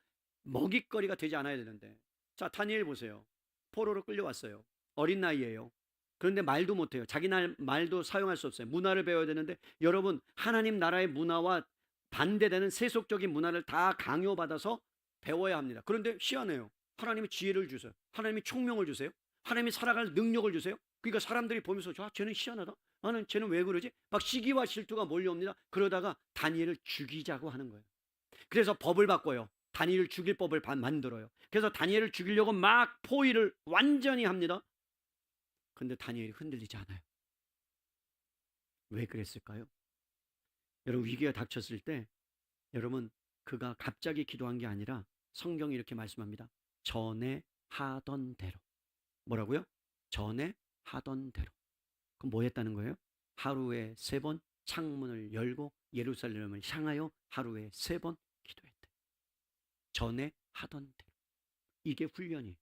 먹잇거리가 되지 않아야 되는데 자 다니엘 보세요. 포로로 끌려왔어요. 어린 나이에요. 그런데 말도 못해요. 자기 말도 사용할 수 없어요. 문화를 배워야 되는데 여러분 하나님 나라의 문화와 반대되는 세속적인 문화를 다 강요받아서 배워야 합니다. 그런데 희한해요. 하나님이 지혜를 주세요. 하나님이 총명을 주세요. 하나님이 살아갈 능력을 주세요. 그러니까 사람들이 보면서 쟤는 희한하다. 나는 쟤는 왜 그러지? 막 시기와 질투가 몰려옵니다. 그러다가 다니엘을 죽이자고 하는 거예요. 그래서 법을 바꿔요. 다니엘을 죽일 법을 만들어요. 그래서 다니엘을 죽이려고 막 포위를 완전히 합니다. 근데 다니엘이 흔들리지 않아요. 왜 그랬을까요? 여러분, 위기가 닥쳤을 때 여러분, 그가 갑자기 기도한 게 아니라 성경이 이렇게 말씀합니다. 전에 하던 대로. 뭐라고요? 전에 하던 대로. 그럼 뭐 했다는 거예요? 하루에 3번 창문을 열고 예루살렘을 향하여 하루에 3번 기도했대. 전에 하던 대로. 이게 훈련이에요.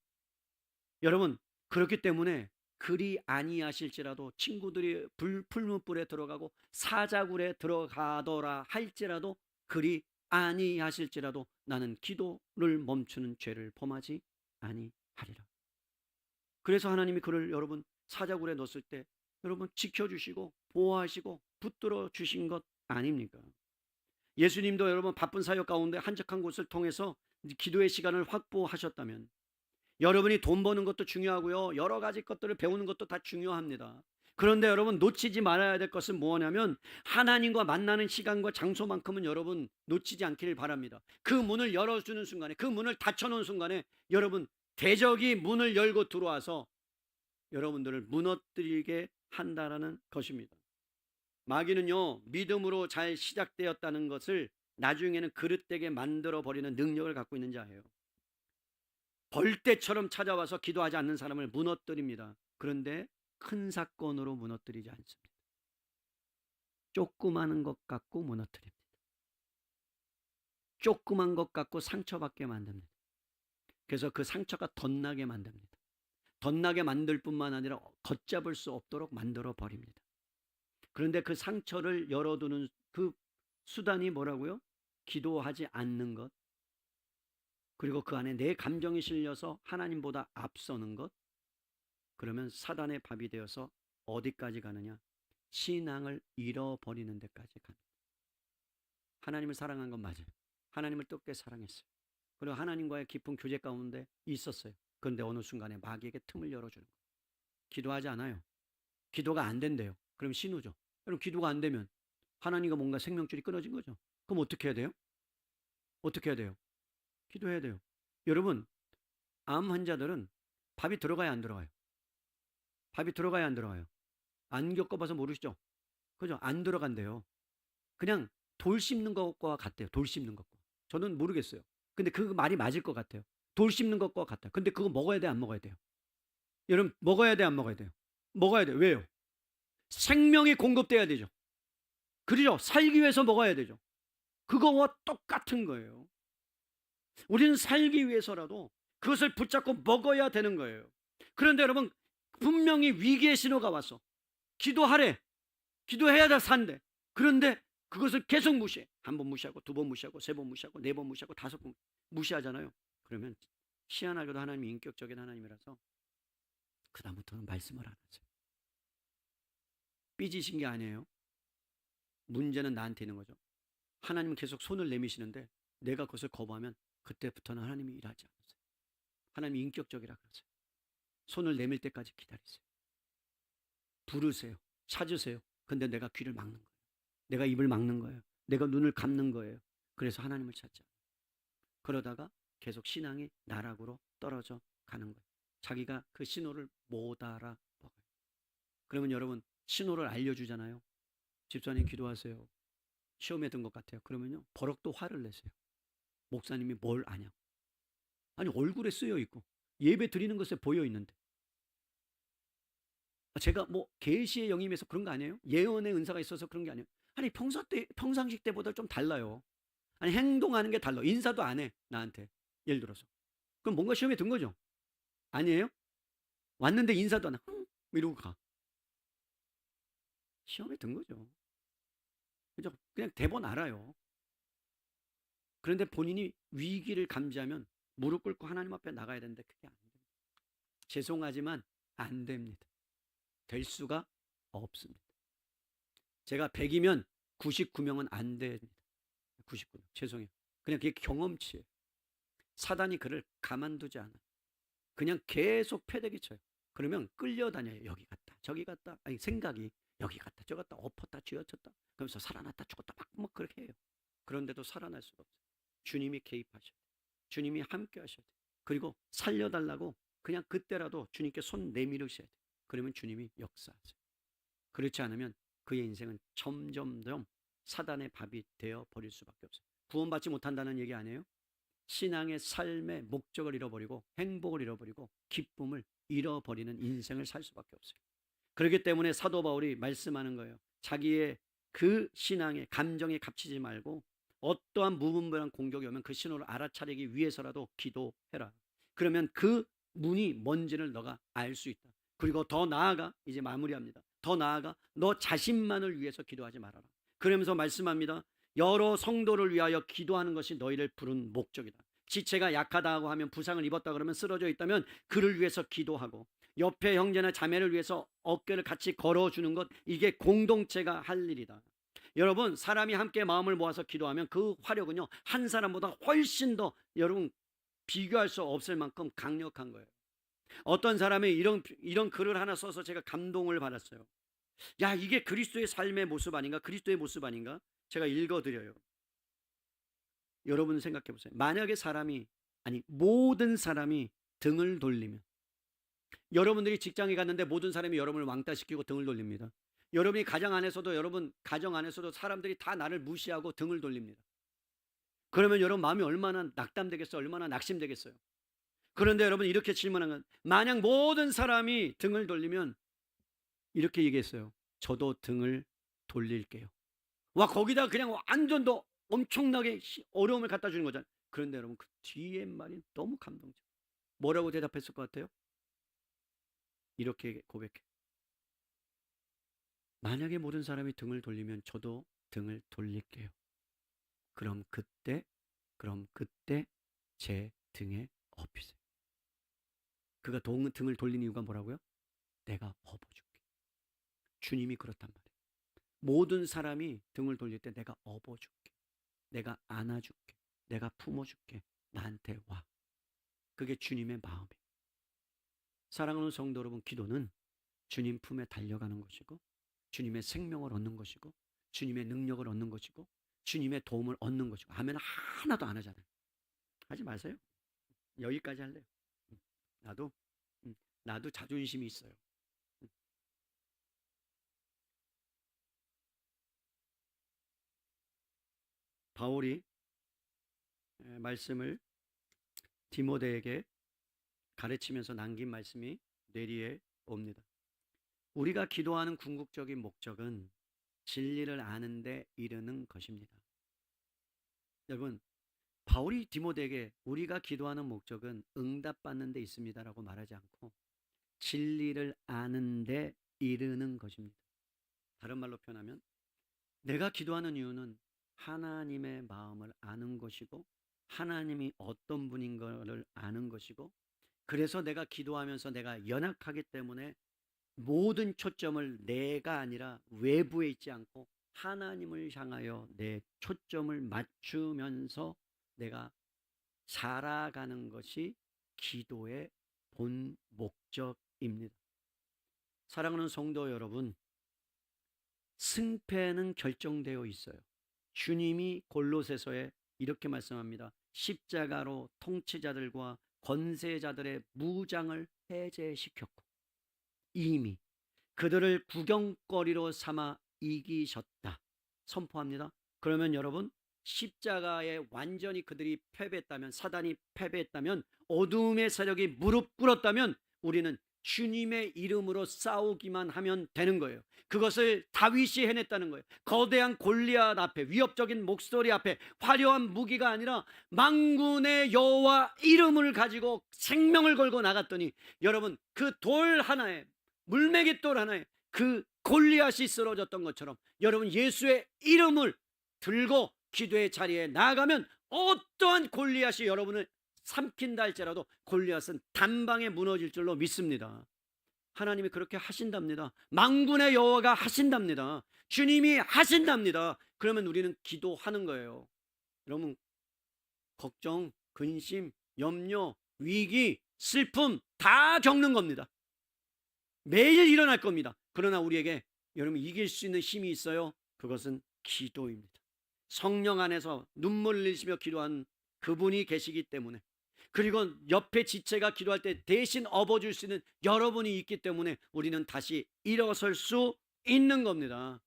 여러분, 그렇기 때문에 그리 아니하실지라도 친구들이 풀무불에 들어가고 사자굴에 들어가더라 할지라도 그리 아니하실지라도 나는 기도를 멈추는 죄를 범하지 아니하리라. 그래서 하나님이 그를 여러분 사자굴에 넣었을 때 여러분 지켜주시고 보호하시고 붙들어 주신 것 아닙니까? 예수님도 여러분 바쁜 사역 가운데 한적한 곳을 통해서 기도의 시간을 확보하셨다면 여러분이 돈 버는 것도 중요하고요. 여러 가지 것들을 배우는 것도 다 중요합니다. 그런데 여러분 놓치지 말아야 될 것은 뭐냐면 하나님과 만나는 시간과 장소만큼은 여러분 놓치지 않기를 바랍니다. 그 문을 열어주는 순간에, 그 문을 닫혀놓은 순간에 여러분 대적이 문을 열고 들어와서 여러분들을 무너뜨리게 한다라는 것입니다. 마귀는요, 믿음으로 잘 시작되었다는 것을 나중에는 그릇되게 만들어버리는 능력을 갖고 있는 자예요. 벌떼처럼 찾아와서 기도하지 않는 사람을 무너뜨립니다. 그런데 큰 사건으로 무너뜨리지 않습니다. 조그마한 것 갖고 무너뜨립니다. 조그만 것 갖고 상처받게 만듭니다. 그래서 그 상처가 덧나게 만듭니다. 덧나게 만들 뿐만 아니라 걷잡을 수 없도록 만들어 버립니다. 그런데 그 상처를 열어두는 그 수단이 뭐라고요? 기도하지 않는 것, 그리고 그 안에 내 감정이 실려서 하나님보다 앞서는 것. 그러면 사단의 밥이 되어서 어디까지 가느냐? 신앙을 잃어버리는 데까지 갑니다. 하나님을 사랑한 건 맞아요. 하나님을 뜨겁게 사랑했어요. 그리고 하나님과의 깊은 교제 가운데 있었어요. 그런데 어느 순간에 마귀에게 틈을 열어주는 거예요. 기도하지 않아요. 기도가 안 된대요. 그럼 신호죠. 여러분, 기도가 안 되면 하나님과 뭔가 생명줄이 끊어진 거죠. 그럼 어떻게 해야 돼요? 어떻게 해야 돼요? 기도해야 돼요. 여러분, 암 환자들은 밥이 들어가야 안 들어가요? 밥이 들어가야 안 들어가요? 안 겪어봐서 모르시죠? 그죠? 안 들어간대요. 그냥 돌 씹는 것과 같대요. 돌 씹는 것과. 저는 모르겠어요. 근데 그 말이 맞을 것 같아요. 돌 씹는 것과 같아요. 근데 그거 먹어야 돼, 안 먹어야 돼요? 여러분, 먹어야 돼, 안 먹어야 돼요? 먹어야 돼요. 왜요? 생명이 공급돼야 되죠. 그죠? 살기 위해서 먹어야 되죠. 그거와 똑같은 거예요. 우리는 살기 위해서라도 그것을 붙잡고 먹어야 되는 거예요. 그런데 여러분, 분명히 위기의 신호가 와서 기도하래. 기도해야 다 산대. 그런데 그것을 계속 무시해. 1번 무시하고 2번 무시하고 3번 무시하고 4번 무시하고 5번 무시하잖아요. 그러면 희한하게도 하나님이 인격적인 하나님이라서 그 다음부터는 말씀을 안 하세요. 삐지신 게 아니에요. 문제는 나한테 있는 거죠. 하나님은 계속 손을 내미시는데 내가 그것을 거부하면 그때부터는 하나님이 일하지 않으세요. 하나님이 인격적이라 그러세요. 손을 내밀 때까지 기다리세요. 부르세요. 찾으세요. 근데 내가 귀를 막는 거예요. 내가 입을 막는 거예요. 내가 눈을 감는 거예요. 그래서 하나님을 찾지 않아요. 그러다가 계속 신앙이 나락으로 떨어져 가는 거예요. 자기가 그 신호를 못 알아먹어요. 그러면 여러분, 신호를 알려주잖아요. 집사님 기도하세요. 시험에 든 것 같아요. 그러면요, 버럭도 화를 내세요. 목사님이 뭘 아냐고. 아니, 얼굴에 쓰여 있고 예배 드리는 것에 보여 있는데. 제가 뭐 계시의 영임에서 그런 거 아니에요? 예언의 은사가 있어서 그런 게 아니에요? 아니, 평상식 때보다 좀 달라요. 아니, 행동하는 게 달라. 인사도 안 해, 나한테. 예를 들어서. 그럼 뭔가 시험에 든 거죠? 아니에요? 왔는데 인사도 안 해. 이러고 가. 시험에 든 거죠. 그죠? 그냥 대본 알아요. 그런데 본인이 위기를 감지하면 무릎 꿇고 하나님 앞에 나가야 되는데 그게 안 됩니다. 죄송하지만 안 됩니다. 될 수가 없습니다. 제가 100이면 99명은 안 됩니다. 99명. 죄송해요. 그냥 그게 경험치예요. 사단이 그를 가만두지 않아요. 그냥 계속 패대기 쳐요. 그러면 끌려다녀요. 여기 갔다 저기 갔다. 아니 생각이 여기 갔다 저기 갔다 엎었다 쥐어쳤다. 그러면서 살아났다 죽었다 막 그렇게 해요. 그런데도 살아날 수가 없어요. 주님이 개입하셔야 돼요. 주님이 함께 하셔야 돼요. 그리고 살려달라고 그냥 그때라도 주님께 손 내밀으셔야 돼요. 그러면 주님이 역사하세요. 그렇지 않으면 그의 인생은 점점점 사단의 밥이 되어 버릴 수밖에 없어요. 구원받지 못한다는 얘기 아니에요? 신앙의 삶의 목적을 잃어버리고 행복을 잃어버리고 기쁨을 잃어버리는 인생을 살 수밖에 없어요. 그렇기 때문에 사도 바울이 말씀하는 거예요. 자기의 그 신앙의 감정에 갇히지 말고 어떠한 무분별한 공격이 오면 그 신호를 알아차리기 위해서라도 기도해라. 그러면 그 문이 뭔지를 너가 알 수 있다. 그리고 더 나아가 이제 마무리합니다. 더 나아가 너 자신만을 위해서 기도하지 말아라. 그러면서 말씀합니다. 여러 성도를 위하여 기도하는 것이 너희를 부른 목적이다. 지체가 약하다고 하면 부상을 입었다 그러면 쓰러져 있다면 그를 위해서 기도하고 옆에 형제나 자매를 위해서 어깨를 같이 걸어주는 것 이게 공동체가 할 일이다. 여러분 사람이 함께 마음을 모아서 기도하면 그 화력은요 한 사람보다 훨씬 더 여러분 비교할 수 없을 만큼 강력한 거예요. 어떤 사람이 이런 글을 하나 써서 제가 감동을 받았어요. 야 이게 그리스도의 삶의 모습 아닌가? 그리스도의 모습 아닌가? 제가 읽어드려요. 여러분 생각해 보세요. 만약에 모든 사람이 등을 돌리면 여러분들이 직장에 갔는데 모든 사람이 여러분을 왕따시키고 등을 돌립니다. 여러분이 가정 안에서도 사람들이 다 나를 무시하고 등을 돌립니다. 그러면 여러분 마음이 얼마나 낙담되겠어요? 얼마나 낙심되겠어요? 그런데 여러분 이렇게 질문한 건 만약 모든 사람이 등을 돌리면 이렇게 얘기했어요. 저도 등을 돌릴게요. 와 거기다 그냥 완전 더 엄청나게 어려움을 갖다 주는 거잖아요. 그런데 여러분 그 뒤에 말이 너무 감동적. 뭐라고 대답했을 것 같아요? 이렇게 고백해. 만약에 모든 사람이 등을 돌리면 저도 등을 돌릴게요. 그럼 그때 제 등에 업히세요. 그가 등을 돌린 이유가 뭐라고요? 내가 업어줄게. 주님이 그렇단 말이에요. 모든 사람이 등을 돌릴 때 내가 업어줄게. 내가 안아줄게. 내가 품어줄게. 나한테 와. 그게 주님의 마음이에요. 사랑하는 성도 여러분, 기도는 주님 품에 달려가는 것이고 주님의 생명을 얻는 것이고 주님의 능력을 얻는 것이고 주님의 도움을 얻는 것이고 하면 하나도 안 하잖아요. 하지 마세요. 여기까지 할래요. 나도 자존심이 있어요. 바울이 말씀을 디모데에게 가르치면서 남긴 말씀이 뇌리에 옵니다. 우리가 기도하는 궁극적인 목적은 진리를 아는 데 이르는 것입니다. 여러분 바울이 디모데에게 우리가 기도하는 목적은 응답받는 데 있습니다라고 말하지 않고 진리를 아는 데 이르는 것입니다. 다른 말로 표현하면 내가 기도하는 이유는 하나님의 마음을 아는 것이고 하나님이 어떤 분인 것을 아는 것이고 그래서 내가 기도하면서 내가 연약하기 때문에 모든 초점을 내가 아니라 외부에 있지 않고 하나님을 향하여 내 초점을 맞추면서 내가 살아가는 것이 기도의 본 목적입니다. 사랑하는 성도 여러분, 승패는 결정되어 있어요. 주님이 골로새서에 이렇게 말씀합니다. 십자가로 통치자들과 권세자들의 무장을 해제시켰고 이미 그들을 구경거리로 삼아 이기셨다. 선포합니다. 그러면 여러분 십자가에 완전히 그들이 패배했다면 사단이 패배했다면 어두움의 세력이 무릎 꿇었다면 우리는 주님의 이름으로 싸우기만 하면 되는 거예요. 그것을 다윗이 해냈다는 거예요. 거대한 골리앗 앞에 위협적인 목소리 앞에 화려한 무기가 아니라 만군의 여호와 이름을 가지고 생명을 걸고 나갔더니 여러분 그 돌 하나에 물매기 돌 하나에 그 골리앗이 쓰러졌던 것처럼 여러분 예수의 이름을 들고 기도의 자리에 나아가면 어떠한 골리앗이 여러분을 삼킨다 할지라도 골리앗은 단방에 무너질 줄로 믿습니다. 하나님이 그렇게 하신답니다. 만군의 여호와가 하신답니다. 주님이 하신답니다. 그러면 우리는 기도하는 거예요. 여러분, 걱정, 근심, 염려, 위기, 슬픔 다 겪는 겁니다. 매일 일어날 겁니다. 그러나 우리에게 여러분 이길 수 있는 힘이 있어요. 그것은 기도입니다. 성령 안에서 눈물 흘리시며 기도한 그분이 계시기 때문에, 그리고 옆에 지체가 기도할 때 대신 업어줄 수 있는 여러분이 있기 때문에 우리는 다시 일어설 수 있는 겁니다.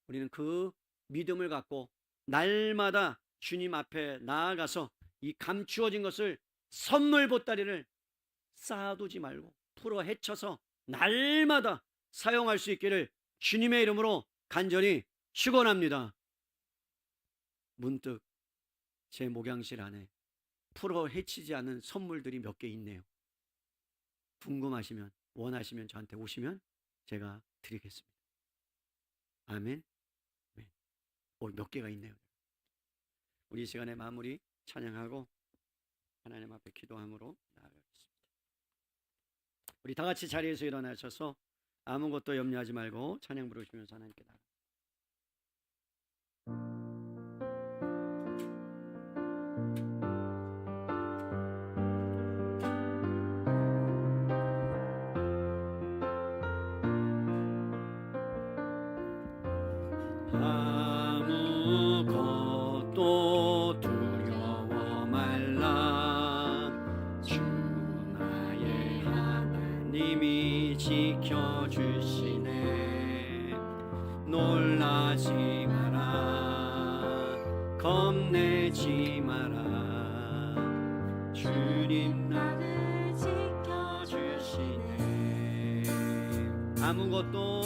우리는 그 믿음을 갖고 날마다 주님 앞에 나아가서 이 감추어진 것을, 선물 보따리를 쌓아두지 말고 풀어 헤쳐서 날마다 사용할 수 있기를 주님의 이름으로 간절히 축원합니다. 문득 제 목양실 안에 풀어 헤치지 않은 선물들이 몇 개 있네요. 궁금하시면, 원하시면 저한테 오시면 제가 드리겠습니다. 아멘. 몇 개가 있네요. 우리 시간의 마무리 찬양하고 하나님 앞에 기도함으로 나아가겠습니다. 우리 다 같이 자리에서 일어나셔서 아무것도 염려하지 말고 찬양 부르시면서 하나님께 나아갑니다. 아무것도 두려워 말라. 주 나의 하나님이 지켜주시네. 놀라지 마라, 겁내지 마라. 주님 나를 지켜주시네. 아무것도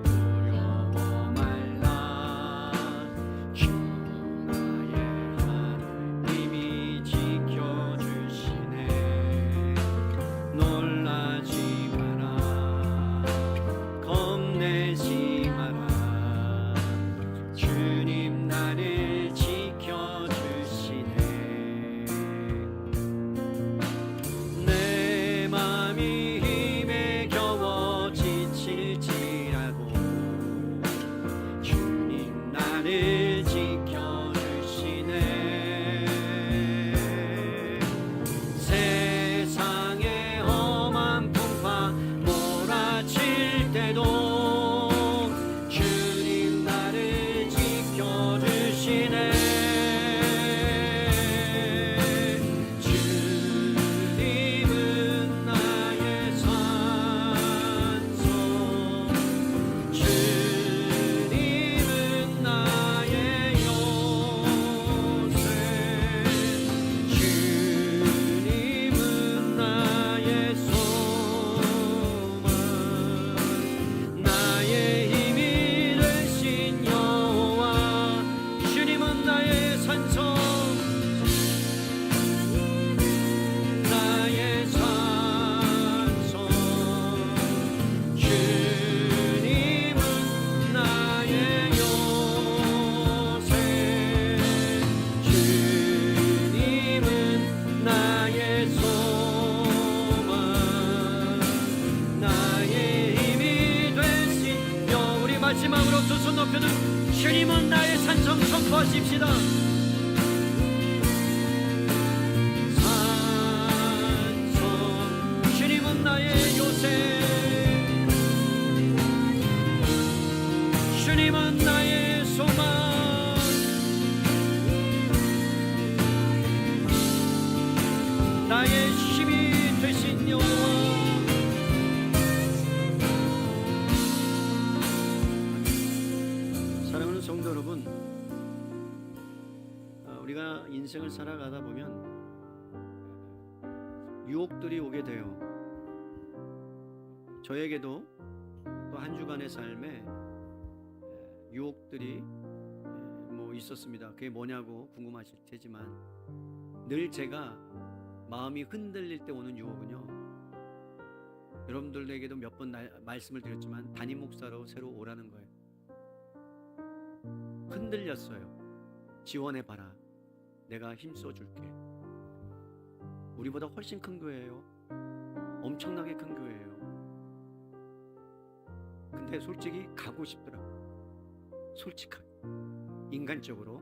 두려워 말라. 주 나의 하나님이 지켜주시네. 놀라지 마라, 겁내지 마라. 주님 나를 지켜주시네. 내 맘이 힘에 겨워 지칠지라도 주님 나를 지켜주시네. 세상의 험한 풍파 몰아칠 때도 주님 나를 지켜주시네. 주님은 나의 산성, 주님은 나의 요새, 주님은 나의 소망, 나의 힘이 되신 여호와. 주님은 나의 산성, 나의 산성, 주님은 나의 요새, 주님은 나의 소망, 나의 힘이 되신 여. 우리 마지막으로 두 손 높여는 주님은 나의 산성 선포하십시다. 산성, 주님은 나의 요새, 주님은 나의 소망, 나의 힘이 되신 여호와. 사랑하는 성도 여러분, 우리가 인생을 살아가다 보면 유혹들이 오게 돼요. 저에게도 또 한 주간의 삶에 유혹들이 뭐 있었습니다. 그게 뭐냐고 궁금하실 테지만, 늘 제가 마음이 흔들릴 때 오는 유혹은요, 여러분들에게도 몇 번 말씀을 드렸지만 담임 목사로 새로 오라는 거예요. 흔들렸어요. 지원해봐라, 내가 힘써줄게. 우리보다 훨씬 큰 교회예요. 엄청나게 큰 교회예요. 근데 솔직히 가고 싶더라고요. 솔직하게, 인간적으로.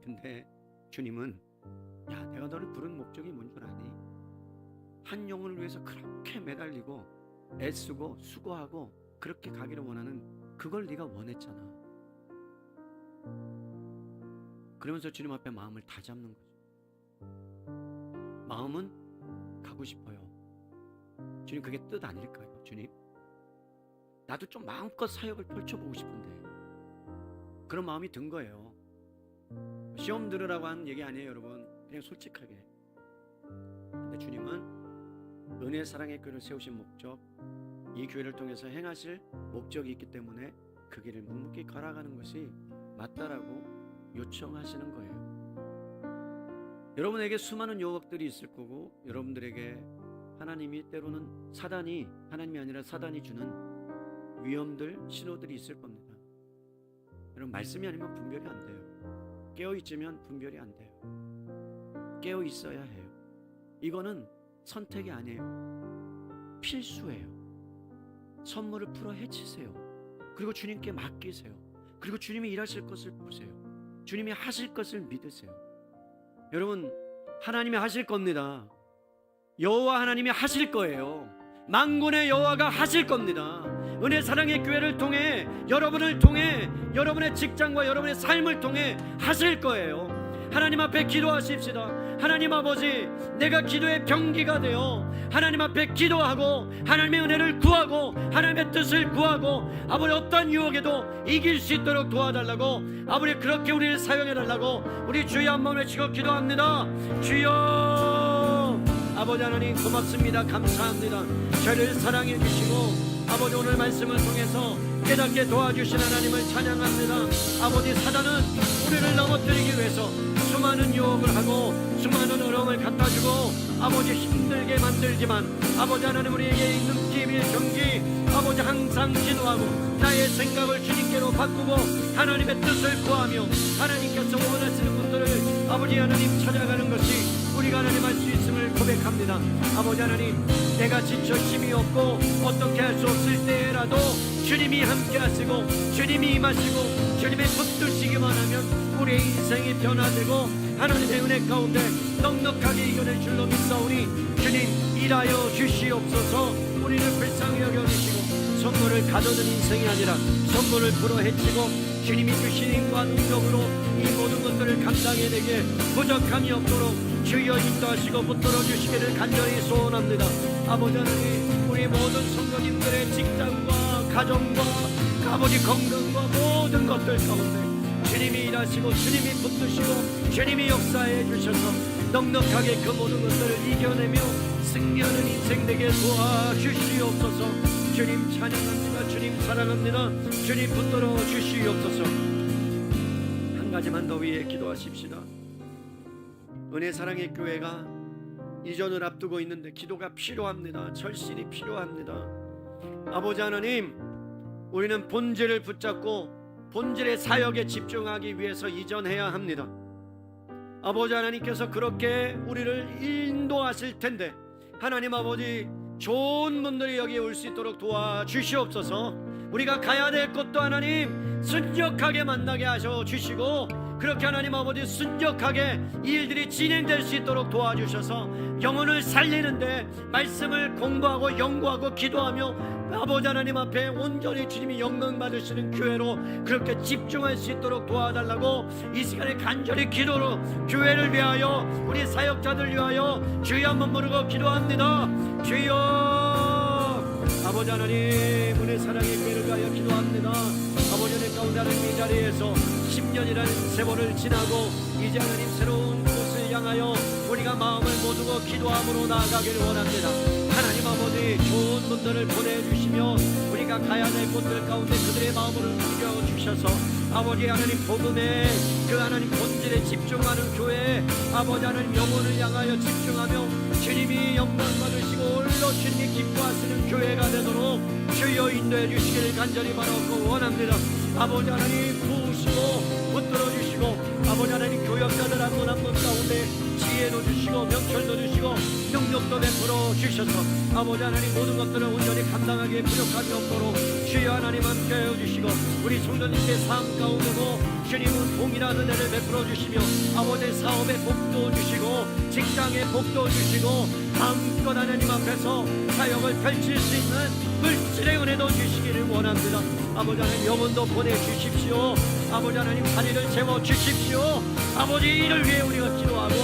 근데 주님은 야, 내가 너를 부른 목적이 뭔 줄 아니? 한 영혼을 위해서 그렇게 매달리고 애쓰고 수고하고 그렇게 가기를 원하는 그걸 네가 원했잖아. 그러면서 주님 앞에 마음을 다 잡는 거죠. 마음은 가고 싶어요. 주님, 그게 뜻 아닐까요? 주님, 나도 좀 마음껏 사역을 펼쳐보고 싶은데. 그런 마음이 든 거예요. 시험 들으라고 하는 얘기 아니에요, 여러분. 그냥 솔직하게. 근데 주님은 은혜 사랑의 교회를 세우신 목적, 이 교회를 통해서 행하실 목적이 있기 때문에 그 길을 묵묵히 걸어가는 것이 맞다라고 요청하시는 거예요. 여러분에게 수많은 유혹들이 있을 거고, 여러분들에게 하나님이 때로는 사단이, 하나님이 아니라 사단이 주는 위험들, 신호들이 있을 겁니다. 여러분, 말씀이 아니면 분별이 안 돼요. 깨어있으면 분별이 안 돼요. 깨어있어야 해요. 이거는 선택이 아니에요. 필수예요. 선물을 풀어 헤치세요. 그리고 주님께 맡기세요. 그리고 주님이 일하실 것을 보세요. 주님이 하실 것을 믿으세요. 여러분, 하나님이 하실 겁니다. 여호와 하나님이 하실 거예요. 만군의 여호와가 하실 겁니다. 은혜 사랑의 교회를 통해, 여러분을 통해, 여러분의 직장과 여러분의 삶을 통해 하실 거예요. 하나님 앞에 기도하십시다. 하나님 아버지, 내가 기도의 병기가 되어 하나님 앞에 기도하고 하나님의 은혜를 구하고 하나님의 뜻을 구하고 아버지 어떤 유혹에도 이길 수 있도록 도와달라고, 아버지 그렇게 우리를 사용해달라고 우리 주여 한 마음에 치고 기도합니다. 주여, 아버지 하나님 고맙습니다. 감사합니다. 저를 사랑해 주시고 아버지 오늘 말씀을 통해서 깨닫게 도와주신 하나님을 찬양합니다. 아버지, 사단은 우리를 넘어뜨리기 위해서 수많은 유혹을 하고 수많은 어려움을 갖다주고 아버지 힘들게 만들지만, 아버지 하나님 우리에게 있는 기밀 경기, 아버지 항상 기도하고 나의 생각을 주님께로 바꾸고 하나님의 뜻을 구하며 하나님께서 원하시는 분들을 아버지 하나님 찾아가는 것이 우리가 하나님 할 수 있음을 고백합니다. 아버지 하나님, 내가 지쳐 힘이 없고 어떻게 할 수 없을 때라도 주님이 함께 하시고 주님이 임하시고 주님의 붙드시기만 하면 우리의 인생이 변화되고 하나님의 은혜 가운데 넉넉하게 이겨낼 줄로 믿사오니 주님 일하여 주시옵소서. 우리를 불쌍히 여겨주시고 선물을 가져는 인생이 아니라 선물을 불어 헤치고 주님이 주신 힘과 능력으로 이 모든 것들을 감당해내게 부족함이 없도록 주여 인도하시고 붙들어 주시기를 간절히 소원합니다. 아버지 하나님, 우리 모든 성도님들의 직장과 가정과 아버지 건강과 모든 것들 가운데 주님이 일하시고 주님이 붙드시고 주님이 역사해 주셔서 넉넉하게 그 모든 것들을 이겨내며 승리하는 인생 되게 도와주시옵소서. 주님 찬양합니다. 주님 사랑합니다. 주님 붙들어 주시옵소서. 한 가지만 더 위해 기도하십시다. 은혜 사랑의 교회가 이전을 앞두고 있는데 기도가 필요합니다. 절실히 필요합니다. 아버지 하나님, 우리는 본질을 붙잡고 본질의 사역에 집중하기 위해서 이전해야 합니다. 아버지 하나님께서 그렇게 우리를 인도하실 텐데 하나님 아버지, 좋은 분들이 여기에 올 수 있도록 도와주시옵소서. 우리가 가야 될 곳도 하나님 순적하게 만나게 하셔 주시고 그렇게 하나님 아버지 순적하게 일들이 진행될 수 있도록 도와주셔서 영혼을 살리는데 말씀을 공부하고 연구하고 기도하며 아버지 하나님 앞에 온전히 주님이 영광 받으시는 교회로 그렇게 집중할 수 있도록 도와달라고 이 시간에 간절히 기도로 교회를 위하여 우리 사역자들 위하여 주여 한번 부르고 기도합니다. 주여, 아버지 하나님 은혜 사랑의 교회를 위하여 기도합니다. 아버지 은혜 가운데 하나님 이 자리에서 10년이라는 세월을 지나고 이제 하나님 새로운 곳을 향하여 우리가 마음을 모두고 기도함으로 나아가기를 원합니다. 하나님 아버지, 좋은 분들을 보내주시며 우리가 가야 될 곳들 가운데 그들의 마음을 움직여 주셔서 아버지 하나님 복음에 그 하나님 본질에 집중하는 교회, 아버지 하나님 영혼을 향하여 집중하며 주님이 영광 받으시고 홀로 주님이 기뻐하시는 교회가 되도록 주여 인도해 주시기를 간절히 바라고 원합니다. 아버지 하나님 부으시고 붙들어 주시고 아버지 하나님 교역자들 한 분 한 분 가운데 지혜도 주시고 명철도 주시고 능력도 베풀어 주셔서 아버지 하나님 모든 것들을 온전히 감당하기에 부족함이 없도록 주여 하나님 함께하여 주시고 우리 성도님의 삶 가운데도 주님은 동일한 은혜를 베풀어 주시며 아버지 사업의 복도 주시고 직장의 복도 주시고 마음껏 하나님 앞에서 사역을 펼칠 수 있는 물질의 은혜도 주시기를 원합니다. 아버지 하나님 영혼도 보내주십시오. 아버지 하나님 자리를 채워주십시오. 아버지 이를 위해 우리가 기도하고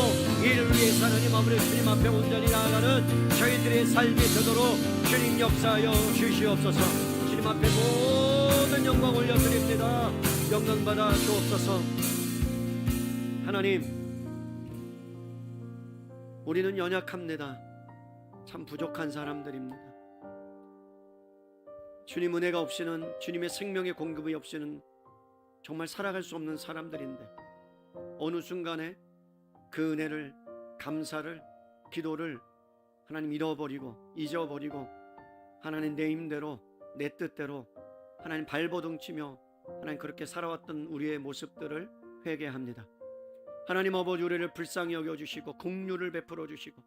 이를 위해서 하나님 아버지 주님 앞에 온전히 나아가는 저희들의 삶이 되도록 주님 역사하여 주시옵소서. 주님 앞에 모든 영광 올려드립니다. 영광 받아 주옵소서. 하나님, 우리는 연약합니다. 참 부족한 사람들입니다. 주님 은혜가 없이는, 주님의 생명의 공급이 없이는 정말 살아갈 수 없는 사람들인데 어느 순간에 그 은혜를, 감사를, 기도를 하나님 잃어버리고 잊어버리고 하나님 내 힘대로 내 뜻대로 하나님 발버둥 치며 하나님 그렇게 살아왔던 우리의 모습들을 회개합니다. 하나님 아버지 우리를 불쌍히 여겨주시고 긍휼을 베풀어 주시고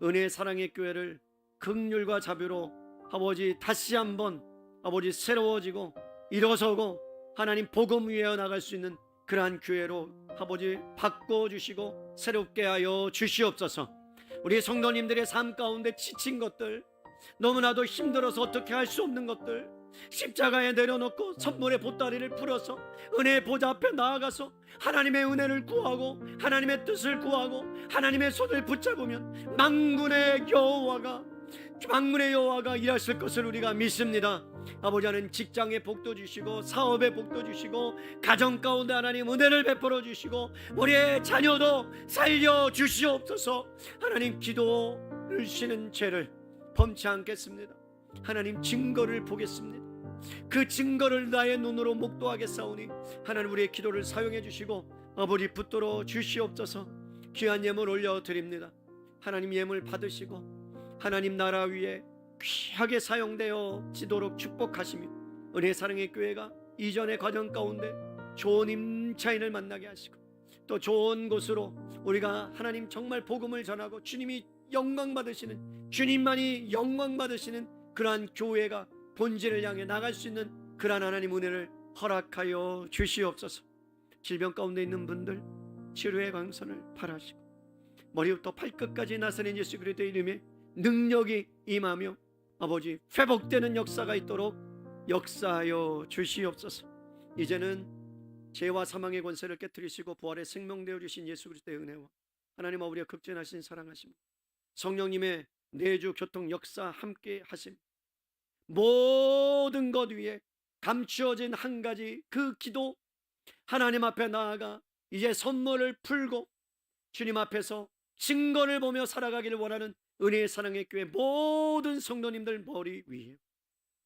은혜의 사랑의 교회를 긍휼과 자비로 아버지 다시 한번 아버지 새로워지고 일어서고 하나님 복음 위에 나갈 수 있는 그러한 교회로 아버지 바꿔주시고 새롭게 하여 주시옵소서. 우리 성도님들의 삶 가운데 지친 것들, 너무나도 힘들어서 어떻게 할 수 없는 것들 십자가에 내려놓고 선물의 보따리를 풀어서 은혜의 보좌 앞에 나아가서 하나님의 은혜를 구하고 하나님의 뜻을 구하고 하나님의 손을 붙잡으면 만군의 여호와가 일하실 것을 우리가 믿습니다. 아버지 하나님 직장의 복도 주시고 사업의 복도 주시고 가정 가운데 하나님 은혜를 베풀어 주시고 우리의 자녀도 살려 주시옵소서. 하나님 기도를 쉬는 죄를 범치 않겠습니다. 하나님 증거를 보겠습니다. 그 증거를 나의 눈으로 목도하겠사오니 하나님 우리의 기도를 사용해 주시고 아버지 붙들어 주시옵소서. 귀한 예물 올려드립니다. 하나님 예물 받으시고 하나님 나라 위에 귀하게 사용되어 지도록 축복하시며 은혜 사랑의 교회가 이전의 과정 가운데 좋은 임차인을 만나게 하시고 또 좋은 곳으로 우리가 하나님 정말 복음을 전하고 주님이 영광 받으시는, 주님만이 영광 받으시는 그러한 교회가 본질을 향해 나갈 수 있는 그러한 하나님 은혜를 허락하여 주시옵소서. 질병 가운데 있는 분들 치료의 광선을 바라시고 머리부터 발끝까지 나서는 예수 그리스도의 이름에 능력이 임하며 아버지 회복되는 역사가 있도록 역사하여 주시옵소서. 이제는 죄와 사망의 권세를 깨뜨리시고 부활의 생명되어 주신 예수 그리스도의 은혜와 하나님 아버지의 극진하신 사랑하심, 성령님의 내주 교통 역사 함께 하심, 모든 것 위에 감추어진 한 가지 그 기도, 하나님 앞에 나아가 이제 선물을 풀고 주님 앞에서 증거를 보며 살아가기를 원하는 은혜의 사랑의 교회 모든 성도님들 머리 위에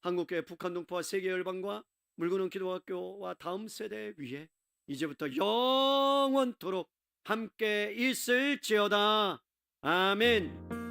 한국교회 북한동포와 세계열방과 물구는 기도학교와 다음 세대 위에 이제부터 영원토록 함께 있을지어다. 아멘.